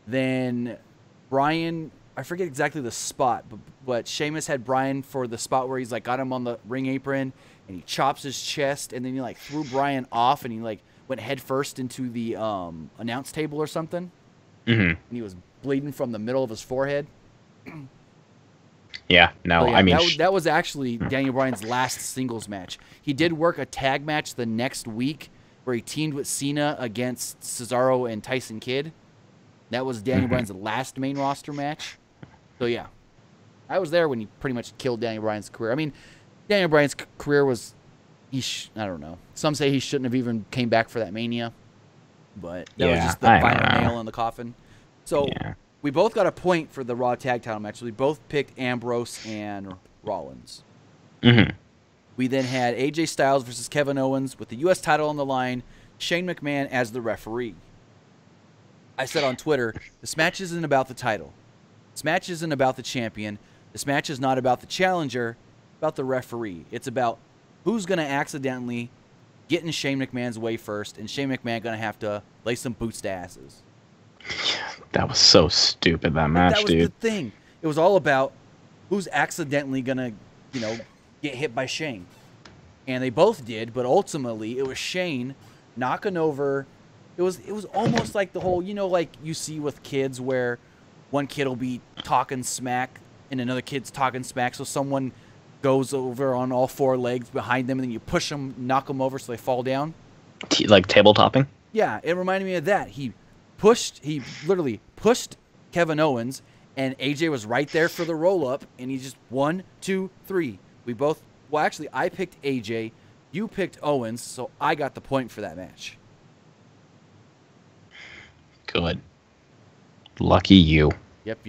Then Bryan, I forget exactly the spot, but Sheamus had Bryan for the spot where he's like got him on the ring apron and he chops his chest, and then he like threw Bryan off and he like went head first into the announce table or something. Mm-hmm. And he was bleeding from the middle of his forehead. Yeah, no, Yeah, I mean... that was actually Daniel Bryan's last singles match. He did work a tag match the next week where he teamed with Cena against Cesaro and Tyson Kidd. That was Daniel Bryan's last main roster match. So, yeah. I was there when he pretty much killed Daniel Bryan's career. I mean, Daniel Bryan's career was... I don't know. Some say he shouldn't have even came back for that Mania. But that was just the final nail in the coffin. So... Yeah. We both got a point for the Raw Tag Title match. We both picked Ambrose and Rollins. Mm-hmm. We then had AJ Styles versus Kevin Owens with the U.S. title on the line, Shane McMahon as the referee. I said on Twitter, this match isn't about the title. This match isn't about the champion. This match is not about the challenger, about the referee. It's about who's going to accidentally get in Shane McMahon's way first, and Shane McMahon going to have to lay some boots to asses. That was so stupid, that match, dude. That was the thing. It was all about who's accidentally going to, get hit by Shane. And they both did, but ultimately it was Shane knocking over. It was almost like the whole, like you see with kids where one kid will be talking smack and another kid's talking smack, so someone goes over on all 4 legs behind them and then you push them, knock them over so they fall down. Like table topping? Yeah, it reminded me of that. He literally pushed Kevin Owens, and AJ was right there for the roll-up, and he just 1, 2, 3. I picked AJ, you picked Owens, so I got the point for that match. Good. Lucky you. Yep.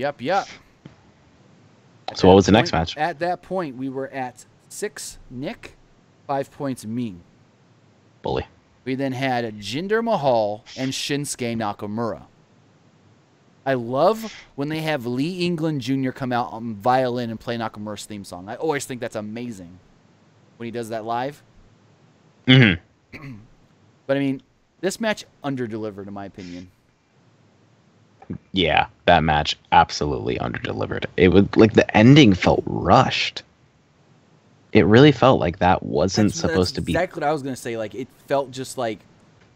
So what was the next match? At that point, we were at 6 Nick, 5 points me. Bully. We then had Jinder Mahal and Shinsuke Nakamura. I love when they have Lee England Jr. come out on violin and play Nakamura's theme song. I always think that's amazing when he does that live. Mm-hmm. But, I mean, this match underdelivered, in my opinion. Yeah, that match absolutely underdelivered. It was like the ending felt rushed. It really felt like that wasn't supposed to be. Exactly what I was going to say. Like, it felt just like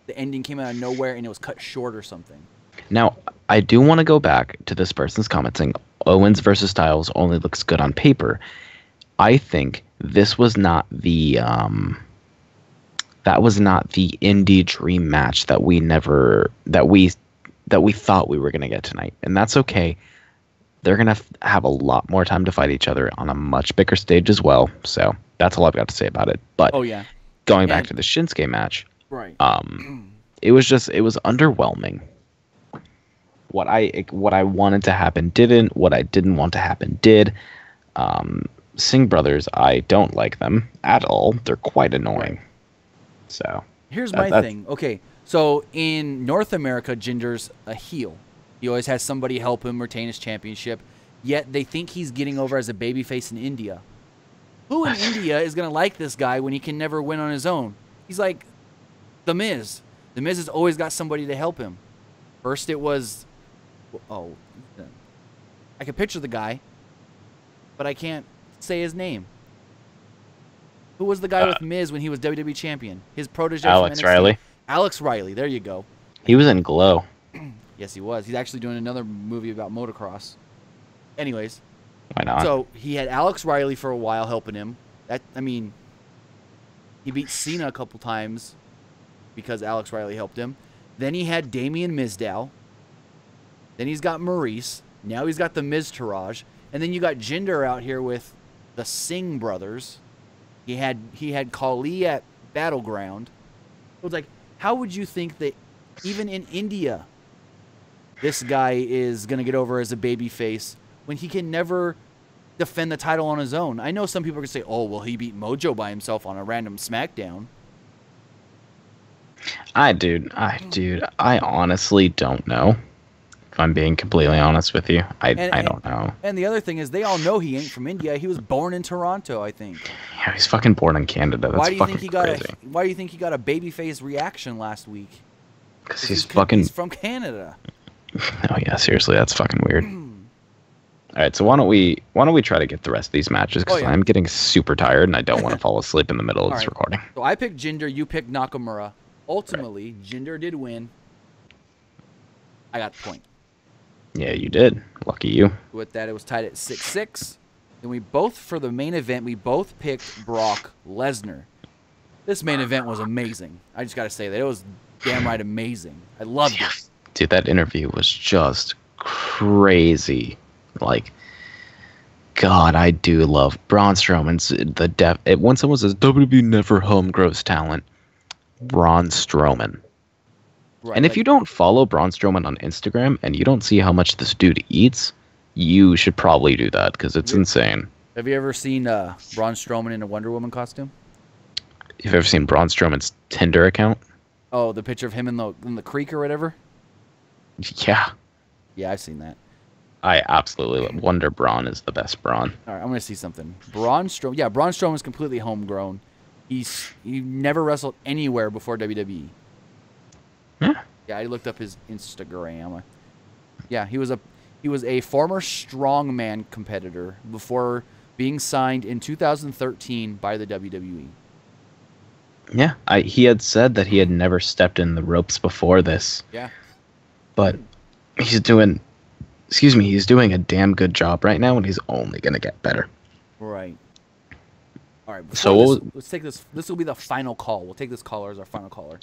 the ending came out of nowhere and it was cut short or something. Now, I do want to go back to this person's comment saying Owens versus Styles only looks good on paper. I think this was not the indie dream match that we thought we were going to get tonight. And that's okay. They're going to have a lot more time to fight each other on a much bigger stage as well. So that's all I've got to say about it. But going back to the Shinsuke match, right? It was underwhelming. What I wanted to happen didn't. What I didn't want to happen did. Singh brothers, I don't like them at all. They're quite annoying. Right. So here's my thing. Okay, so in North America, Jinder's a heel. He always has somebody help him retain his championship, yet they think he's getting over as a babyface in India. Who in India is going to like this guy when he can never win on his own? He's like The Miz. The Miz has always got somebody to help him. First it was, I can picture the guy, but I can't say his name. Who was the guy with Miz when he was WWE champion? His protege. Alex Riley. Alex Riley. There you go. He was in Glow. Yes, he was. He's actually doing another movie about motocross. Anyways. Why not? So he had Alex Riley for a while helping him. He beat Cena a couple times because Alex Riley helped him. Then he had Damian Mizdow. Then he's got Maurice. Now he's got the Miztourage. And then you got Jinder out here with the Singh brothers. He had Khali at Battleground. It was like, how would you think that even in India, this guy is going to get over as a babyface when he can never defend the title on his own? I know some people are going to say, oh, well, he beat Mojo by himself on a random SmackDown. I honestly don't know. If I'm being completely honest with you, I don't know. And the other thing is, they all know he ain't from India. He was born in Toronto, I think. Yeah, he's fucking born in Canada. That's why do you fucking think crazy. Why do you think he got a babyface reaction last week? Because he's from Canada. Oh yeah, seriously, that's fucking weird. All right, so why don't we try to get the rest of these matches because I'm getting super tired and I don't want to fall asleep in the middle of this recording. So I picked Jinder, you picked Nakamura. Ultimately, Jinder did win. I got the point. Yeah, you did. Lucky you. With that, it was tied at 6-6. And we both, for the main event, we both picked Brock Lesnar. This main event was amazing. I just got to say that. It was damn right amazing. I loved it. Dude, that interview was just crazy. Like, God, I do love Braun Strowman's the depth. When someone says WWE never home grows talent, Braun Strowman. Right, and if you don't follow Braun Strowman on Instagram and you don't see how much this dude eats, you should probably do that because it's insane. Have you ever seen Braun Strowman in a Wonder Woman costume? You've ever seen Braun Strowman's Tinder account? Oh, the picture of him in the creek or whatever? Yeah. Yeah, I've seen that. I absolutely love Wonder Braun is the best Braun. All right, I'm going to see something. Braun Strowman is completely homegrown. He never wrestled anywhere before WWE. Yeah. Yeah, I looked up his Instagram. Yeah, he was a former strongman competitor before being signed in 2013 by the WWE. Yeah, he had said that he had never stepped in the ropes before this. Yeah. But he's doing a damn good job right now, and he's only going to get better. Right. All right. So let's take this. This will be the final call. We'll take this caller as our final caller.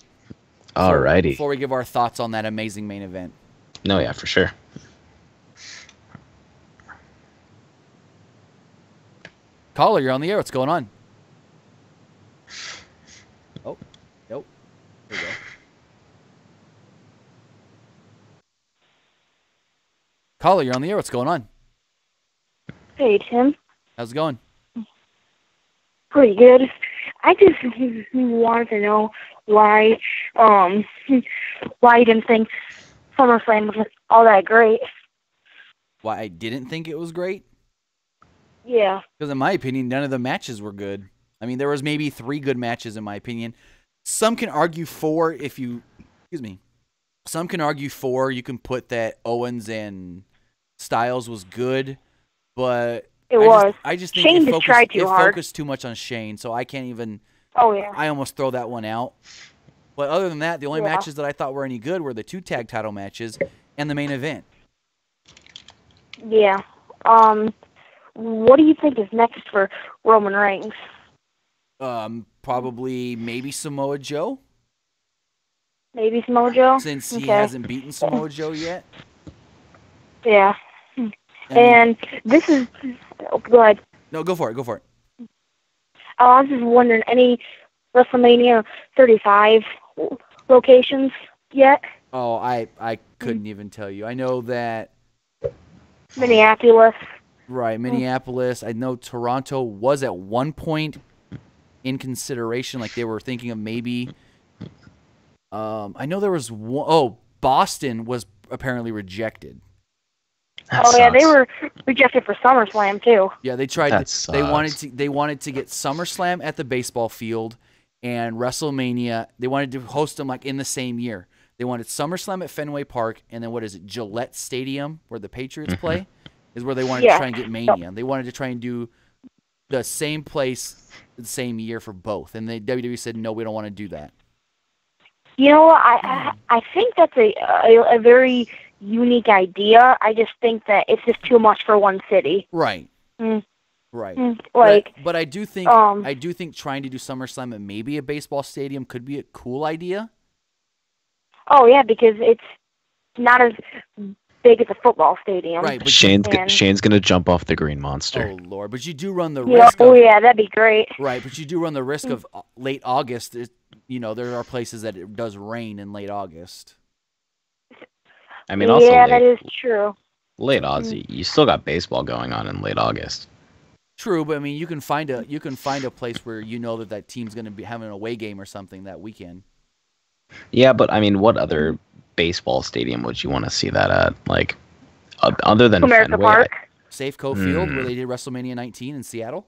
Alrighty. Before we give our thoughts on that amazing main event. No, yeah, for sure. Caller, you're on the air. What's going on? Oh, nope. There we go. Caller, you're on the air. What's going on? Hey, Tim. How's it going? Pretty good. I just wanted to know why you didn't think SummerSlam was all that great. Why I didn't think it was great? Yeah. Because in my opinion, none of the matches were good. I mean, there was maybe 3 good matches in my opinion. Some can argue 4 if you... Excuse me. Some can argue 4. You can put that Owens and Styles was good, but... I just think Shane it just tried too hard. focused too much on Shane, so I can't even... Oh, yeah. I almost throw that one out. But other than that, the only matches that I thought were any good were the 2 tag title matches and the main event. Yeah. What do you think is next for Roman Reigns? Probably maybe Samoa Joe. Maybe Samoa Joe? Since he hasn't beaten Samoa Joe yet. Yeah. And this is... Oh, go ahead. No, go for it. Go for it. I was just wondering, any WrestleMania 35 locations yet? Oh, I couldn't even tell you. I know that... Minneapolis. Right, Minneapolis. I know Toronto was at one point in consideration. Like, they were thinking of maybe... I know there was one... Oh, Boston was apparently rejected. Oh yeah, they were rejected for SummerSlam too. Yeah, they tried. That They sucks. wanted to get SummerSlam at the baseball field and WrestleMania. They wanted to host them like in the same year. They wanted SummerSlam at Fenway Park, and then what is it, Gillette Stadium, where the Patriots play, is where they wanted to try and get Mania. They wanted to try and do the same place the same year for both, and the WWE said no, we don't want to do that. You know what? I think that's a very unique idea. I just think that it's just too much for one city. Right. Mm. Right. But I do think trying to do SummerSlam at maybe a baseball stadium could be a cool idea. Oh yeah, because it's not as big as a football stadium. Right. But Shane's gonna jump off the green monster. Oh Lord! But you do run the risk. Oh yeah, that'd be great. Right, but you do run the risk of late August. There are places that it does rain in late August. I mean, also that is true. Late August, you still got baseball going on in late August. True, but I mean, you can find a place where that team's going to be having an away game or something that weekend. Yeah, but I mean, what other baseball stadium would you want to see that at? Like, other than America Fenway, Park, Safeco Field, where they did WrestleMania 19 in Seattle.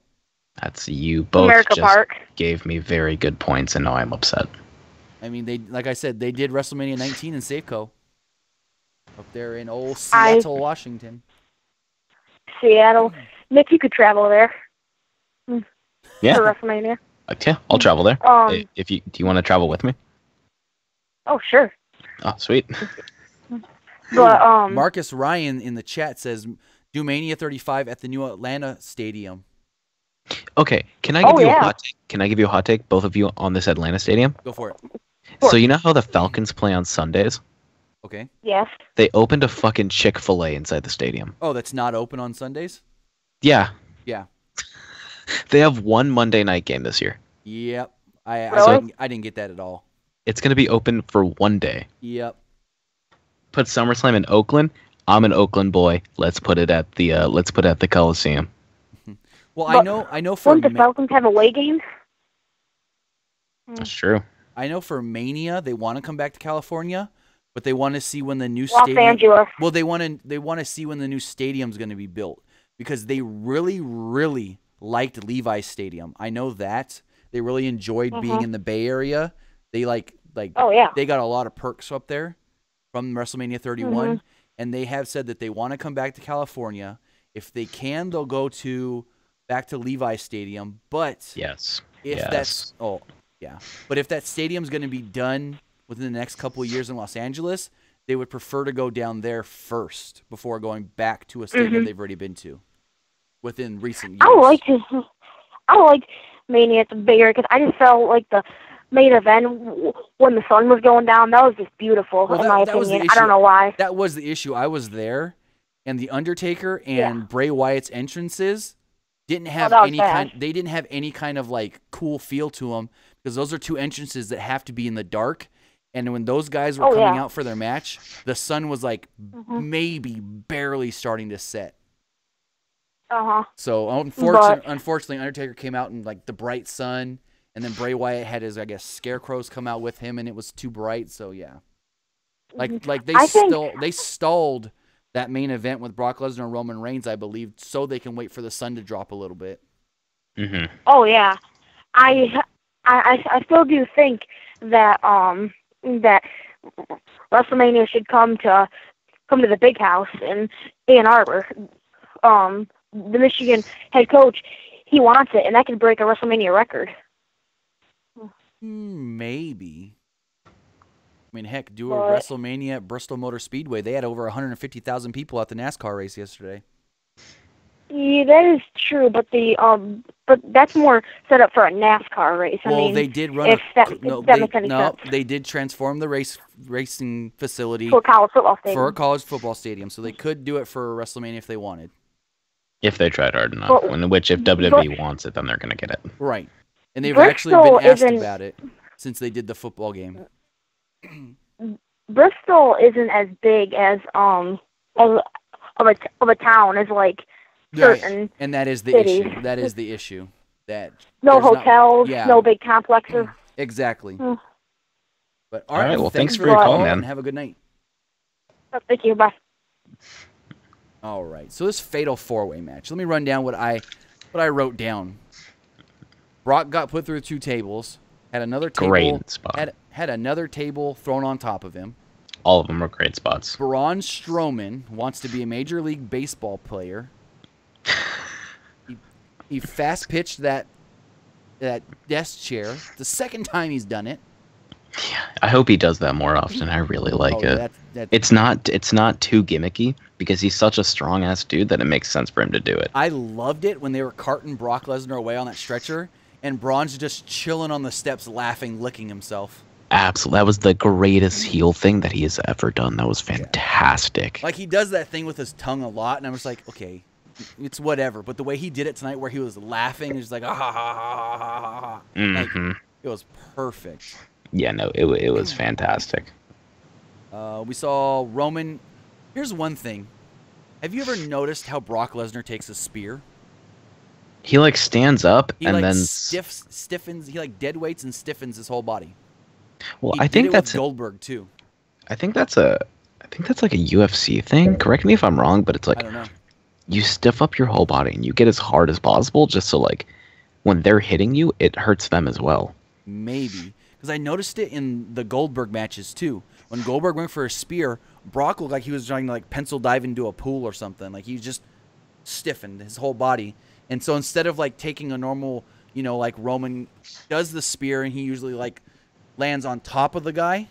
That's you both America just Park. Gave me very good points, and now I'm upset. I mean, like I said, they did WrestleMania 19 in Safeco. Up there in old Seattle, Washington. Seattle. Nick, you could travel there. Yeah. For WrestleMania. Okay, I'll travel there. Do you want to travel with me? Oh, sure. Oh, sweet. But Marcus Ryan in the chat says, "Do Mania 35 at the new Atlanta Stadium." Okay, can I give you a hot take? Can I give you a hot take? Both of you on this Atlanta Stadium. Go for it. So you know how the Falcons play on Sundays? Okay. Yes. They opened a fucking Chick-fil-A inside the stadium. Oh, that's not open on Sundays? Yeah. Yeah. They have one Monday night game this year. Yep. I didn't get that at all. It's going to be open for one day. Yep. Put SummerSlam in Oakland. I'm an Oakland boy. Let's put it at the Coliseum. Well, I know for wouldn't the Falcons have away games? That's true. I know for Mania they want to come back to California, but they want to see when the new Los Angeles. Well, they want to see when the new stadium's going to be built because they really, really liked Levi's Stadium. I know that they really enjoyed being in the Bay Area. They oh yeah. They got a lot of perks up there from WrestleMania 31, and they have said that they want to come back to California. If they can, they'll go back to Levi's Stadium. But but if that stadium's going to be done within the next couple of years in Los Angeles, they would prefer to go down there first before going back to a stadium they've already been to within recent years. I like Mania at the Bay Area because I just felt like the main event when the sun was going down. That was just beautiful in my opinion. I don't know why. That was the issue. I was there, and the Undertaker and Bray Wyatt's entrances didn't have They didn't have any kind of like cool feel to them because those are two entrances that have to be in the dark. And when those guys were coming out for their match, the sun was like maybe barely starting to set. So unfortunately, Undertaker came out in like the bright sun, and then Bray Wyatt had his scarecrows come out with him, and it was too bright. So yeah, they stalled that main event with Brock Lesnar and Roman Reigns, I believe, so they can wait for the sun to drop a little bit. Oh yeah, I still do think that that WrestleMania should come to the big house in Ann Arbor. The Michigan head coach, he wants it, and that could break a WrestleMania record. Maybe. I mean, heck, do a WrestleMania at Bristol Motor Speedway. They had over 150,000 people at the NASCAR race yesterday. Yeah, that is true, but but that's more set up for a NASCAR race. They did run they did transform the racing facility for a college football stadium. So they could do it for WrestleMania if they wanted. If they tried hard enough. If WWE wants it, then they're going to get it. Right. And they've actually been asked about it since they did the football game. Bristol isn't as big as of a town as like certain and that is the cities. issue. That is the issue. That no hotels, no big complexes. Exactly. But all right, well, thanks for your call, man. Have a good night. Thank you. Bye. All right. So this fatal 4-way match. Let me run down what I wrote down. Brock got put through 2 tables. Had another table. Great spot. Had another table thrown on top of him. All of them were great spots. Braun Strowman wants to be a Major League Baseball player. He fast pitched that desk chair. The second time he's done it. Yeah, I hope he does that more often. I really like it. It's not too gimmicky because he's such a strong ass dude that it makes sense for him to do it. I loved it when they were carting Brock Lesnar away on that stretcher, and Braun's just chilling on the steps, laughing, licking himself. Absolutely, that was the greatest heel thing that he has ever done. That was fantastic. Like, he does that thing with his tongue a lot, and I was like, okay, it's whatever. But the way he did it tonight, where he was laughing, and just like, ah, ha, ha, ha, ha, ha. Mm-hmm. Like, it was perfect. Yeah, no, it was fantastic. We saw Roman. Here's one thing. Have you ever noticed how Brock Lesnar takes a spear? He like stands up He and like then stiffens. He like dead weights and stiffens his whole body. Well, He I did think it that's with Goldberg too. I think that's like a UFC thing. Correct me if I'm wrong, but it's like I don't know. you stiff up your whole body and you get as hard as possible just so like when they're hitting you, it hurts them as well. Maybe. Because I noticed it in the Goldberg matches too. When Goldberg went for a spear, Brock looked like he was trying to like pencil dive into a pool or something. Like he just stiffened his whole body. And so instead of like taking a normal, like Roman does the spear and he usually like lands on top of the guy,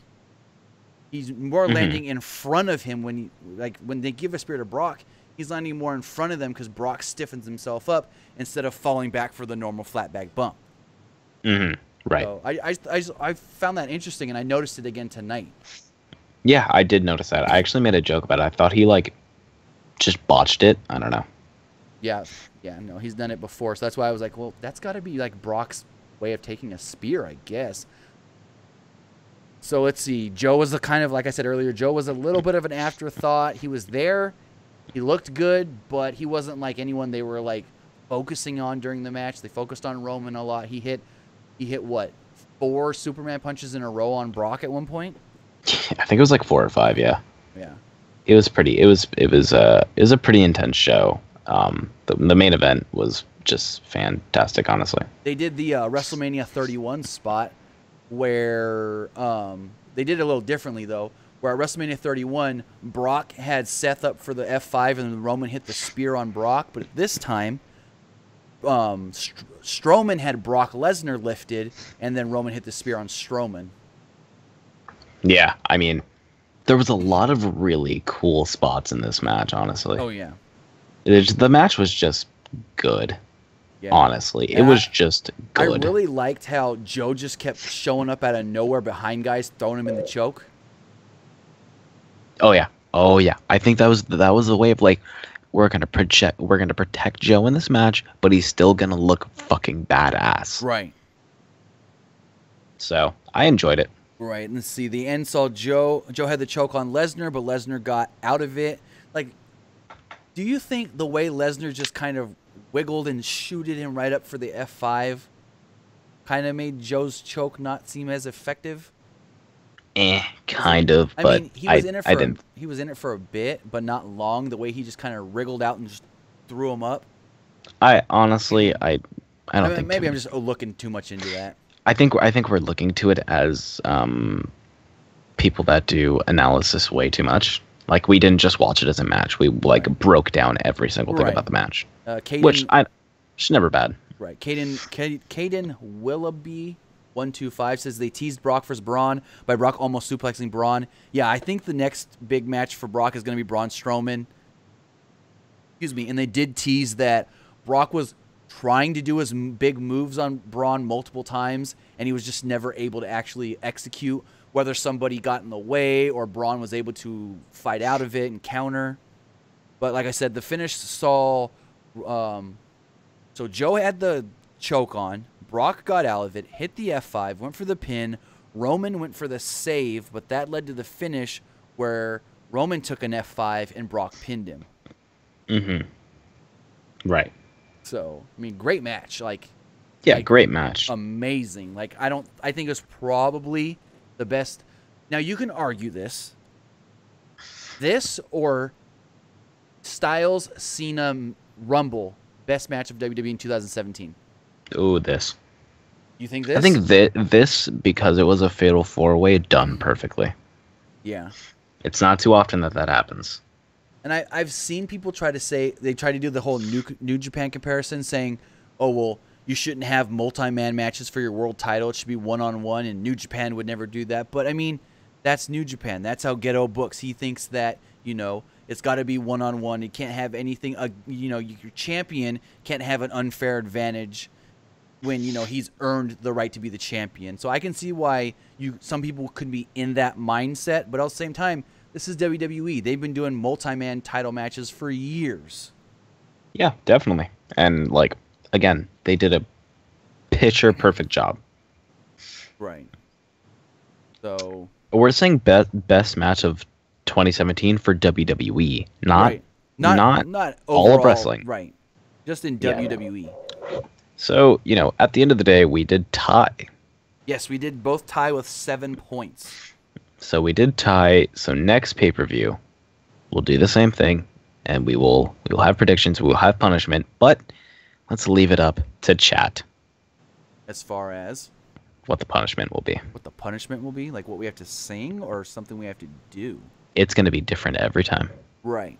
he's more landing in front of him when they give a spear to Brock, he's landing more in front of them because Brock stiffens himself up instead of falling back for the normal flat back bump. Mm-hmm. Right. So I found that interesting, and I noticed it again tonight. Yeah, I did notice that. I actually made a joke about it. I thought he like just botched it. I don't know. Yeah, no, he's done it before, so that's why I was like, well, that's got to be like Brock's way of taking a spear, I guess. So let's see. Joe was like I said earlier, Joe was a little bit of an afterthought. He was there. He looked good, but he wasn't like anyone they were like focusing on during the match. They focused on Roman a lot. He hit what? 4 Superman punches in a row on Brock at one point? I think it was like 4 or 5, yeah. Yeah. It was a pretty intense show. The main event was just fantastic, honestly. They did the WrestleMania 31 spot where they did it a little differently though. Where at WrestleMania 31, Brock had Seth up for the F5 and Roman hit the spear on Brock, but this time Strowman had Brock Lesnar lifted, and then Roman hit the spear on Strowman. Yeah, I mean, there was a lot of really cool spots in this match, honestly. Oh, yeah. The match was just good, honestly. Yeah, it was just good. I really liked how Joe just kept showing up out of nowhere behind guys, throwing him in the choke. Oh, yeah. I think that was the way of, like, we're gonna protect Joe in this match, but he's still gonna look fucking badass. Right. So I enjoyed it. Right. And let's see. The end saw Joe had the choke on Lesnar, but Lesnar got out of it. Like, do you think the way Lesnar just kind of wiggled and shooted him right up for the F5 kind of made Joe's choke not seem as effective? Kind of, but I mean, he was in it for a bit, but not long. The way he just kind of wriggled out and just threw him up. I honestly don't think maybe I'm just looking too much into that. I think we're looking to it as people that do analysis way too much. Like, we didn't just watch it as a match. We broke down every single thing about the match, which is never bad. Right. Caden Willoughby 125 says they teased Brock versus Braun by Brock almost suplexing Braun. Yeah, I think the next big match for Brock is going to be Braun Strowman. Excuse me. And they did tease that Brock was trying to do his big moves on Braun multiple times, and he was just never able to actually execute, whether somebody got in the way or Braun was able to fight out of it and counter. But like I said, the finish saw... so Joe had the choke on. Brock got out of it, hit the F5, went for the pin. Roman went for the save, but that led to the finish where Roman took an F5 and Brock pinned him. Mm-hmm. Right. So, I mean, great match. Great match. Amazing. I think it was probably the best. Now, you can argue this or Styles Cena Rumble, best match of WWE in 2017. Ooh, this. You think this? I think this, because it was a fatal 4-way, done perfectly. Yeah. It's not too often that happens. And I've seen people try to do the whole New Japan comparison, saying, oh, well, you shouldn't have multi-man matches for your world title. It should be one-on-one, and New Japan would never do that. But, I mean, that's New Japan. That's how Geto books. He thinks that, it's got to be one-on-one. You can't have anything, your champion can't have an unfair advantage when, he's earned the right to be the champion. So I can see why some people could be in that mindset, but at the same time, this is WWE. They've been doing multi-man title matches for years. Yeah, definitely. And, again, they did a picture-perfect job. Right. So we're saying best match of 2017 for WWE, not overall, all of wrestling. Right. Just in WWE. So, at the end of the day, we did tie. Yes, we did both tie with 7 points. So we did tie. So next pay-per-view, we'll do the same thing, and we will have predictions. We will have punishment, but let's leave it up to chat. As far as what the punishment will be. What the punishment will be? Like what we have to sing or something we have to do? It's going to be different every time. Right.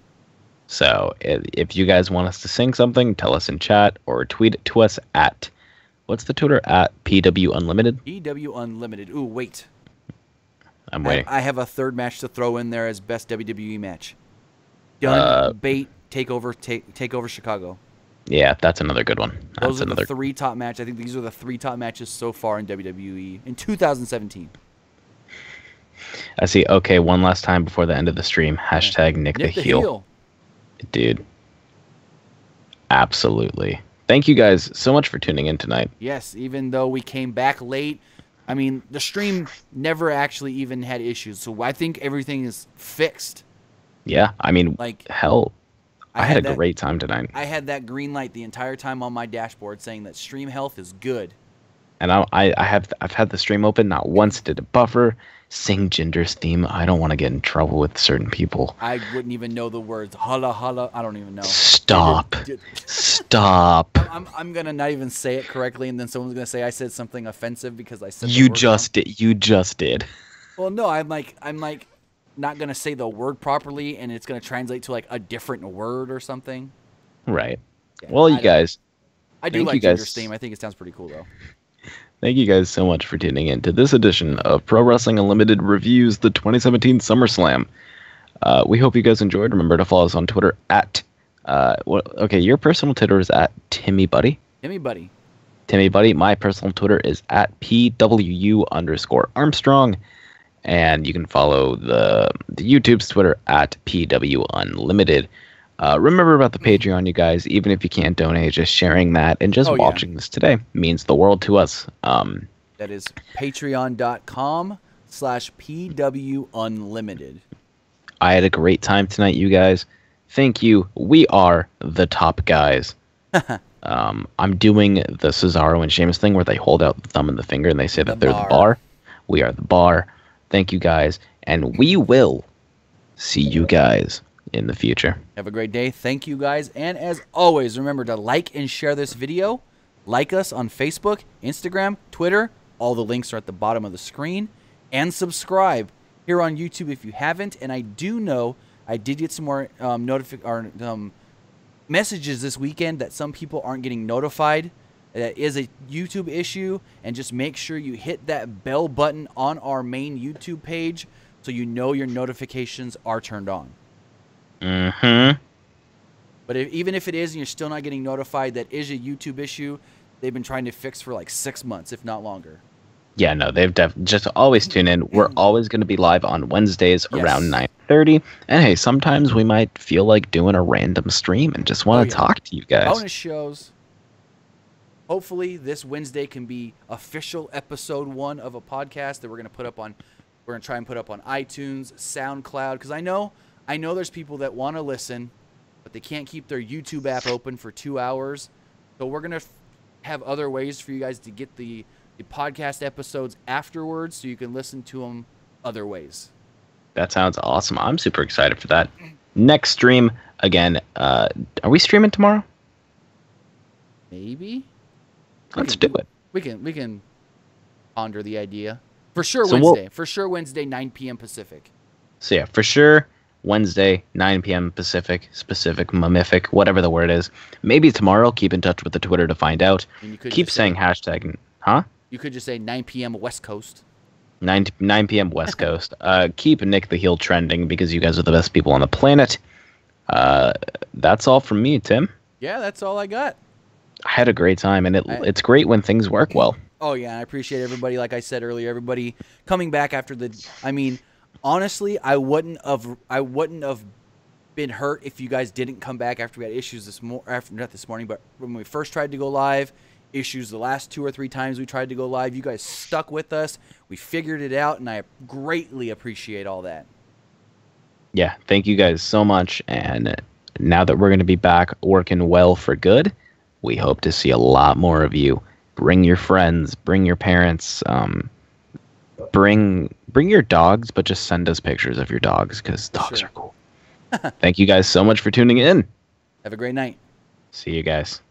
So if you guys want us to sing something, tell us in chat or tweet it to us at, what's the Twitter? At PW Unlimited? PW Unlimited. Ooh, wait. I'm waiting. I have a third match to throw in there as best WWE match. Done. Bait. Takeover Chicago. Yeah, that's another good one. Those are the 3 top matches. I think these are the 3 top matches so far in WWE in 2017. I see. Okay, one last time before the end of the stream. Hashtag Nick the Heel. Dude. Absolutely. Thank you guys so much for tuning in tonight. Yes, even though we came back late. I mean, the stream never actually even had issues, so I think everything is fixed. Yeah, I mean, hell, I had a great time tonight. I had that green light the entire time on my dashboard saying that stream health is good. And I've had the stream open, not once did it buffer. Sing Ginger's theme. I don't want to get in trouble with certain people. I wouldn't even know the words. Holla, holla. I don't even know. Stop. Stop. I'm going to not even say it correctly, and then someone's going to say I said something offensive because I said You just did. You just did. Well, no, I'm not going to say the word properly, and it's going to translate to a different word or something. Right. Yeah, well, you guys. I do like Ginger's theme. I think it sounds pretty cool, though. Thank you guys so much for tuning in to this edition of Pro Wrestling Unlimited Reviews, the 2017 SummerSlam. We hope you guys enjoyed. Remember to follow us on Twitter at, your personal Twitter is at TimmyBuddy. TimmyBuddy. TimmyBuddy. My personal Twitter is at PWU_Armstrong. And you can follow the YouTube's Twitter at PW Unlimited. Remember about the Patreon, you guys. Even if you can't donate, just sharing that and just watching this today means the world to us. That is patreon.com/PW Unlimited. I had a great time tonight, you guys. Thank you. We are the top guys. I'm doing the Cesaro and Sheamus thing where they hold out the thumb and the finger and they say that they're the bar. We are the bar. Thank you guys. And we will see you guys in the future. Have a great day. Thank you guys. And as always, remember to like and share this video. Like us on Facebook, Instagram, Twitter. All the links are at the bottom of the screen. And subscribe here on YouTube if you haven't. And I do know I did get some more messages this weekend that some people aren't getting notified. That is a YouTube issue. And just make sure you hit that bell button on our main YouTube page so you know your notifications are turned on. Mm-hmm. But even if it is and you're still not getting notified, that is a YouTube issue they've been trying to fix for 6 months, if not longer. Yeah, no, they've just always tune in. We're always going to be live on Wednesdays around 9:30. And hey, sometimes we might feel like doing a random stream and just want to talk to you guys. Bonus shows. Hopefully this Wednesday can be official episode 1 of a podcast that we're going to put up on. We're going to try and put up on iTunes, SoundCloud, because I know there's people that want to listen, but they can't keep their YouTube app open for 2 hours. So we're going to have other ways for you guys to get the podcast episodes afterwards so you can listen to them other ways. That sounds awesome. I'm super excited for that. next stream, again, are we streaming tomorrow? Maybe. Let's do it. We can ponder the idea. For sure So Wednesday. For sure Wednesday, 9 p.m. Pacific. So yeah, for sure, Wednesday, 9 p.m. Pacific, mamific, whatever the word is. Maybe tomorrow. Keep in touch with the Twitter to find out. And you could Keep just saying say, hashtag, huh? You could just say 9 p.m. West Coast. 9 p.m. West Coast. Keep Nick the Heel trending because you guys are the best people on the planet. That's all from me, Tim. Yeah, that's all I got. I had a great time, and it's great when things work well. Oh, yeah, I appreciate everybody, like I said earlier, everybody coming back after I mean, honestly, I wouldn't have been hurt if you guys didn't come back after we had issues not this morning, but when we first tried to go live, issues the last 2 or 3 times we tried to go live, you guys stuck with us. We figured it out, and I greatly appreciate all that. Yeah, thank you guys so much, and now that we're going to be back working well for good, we hope to see a lot more of you. Bring your friends, bring your parents, bring your dogs, but just send us pictures of your dogs because dogs are cool. Thank you guys so much for tuning in. Have a great night. See you guys.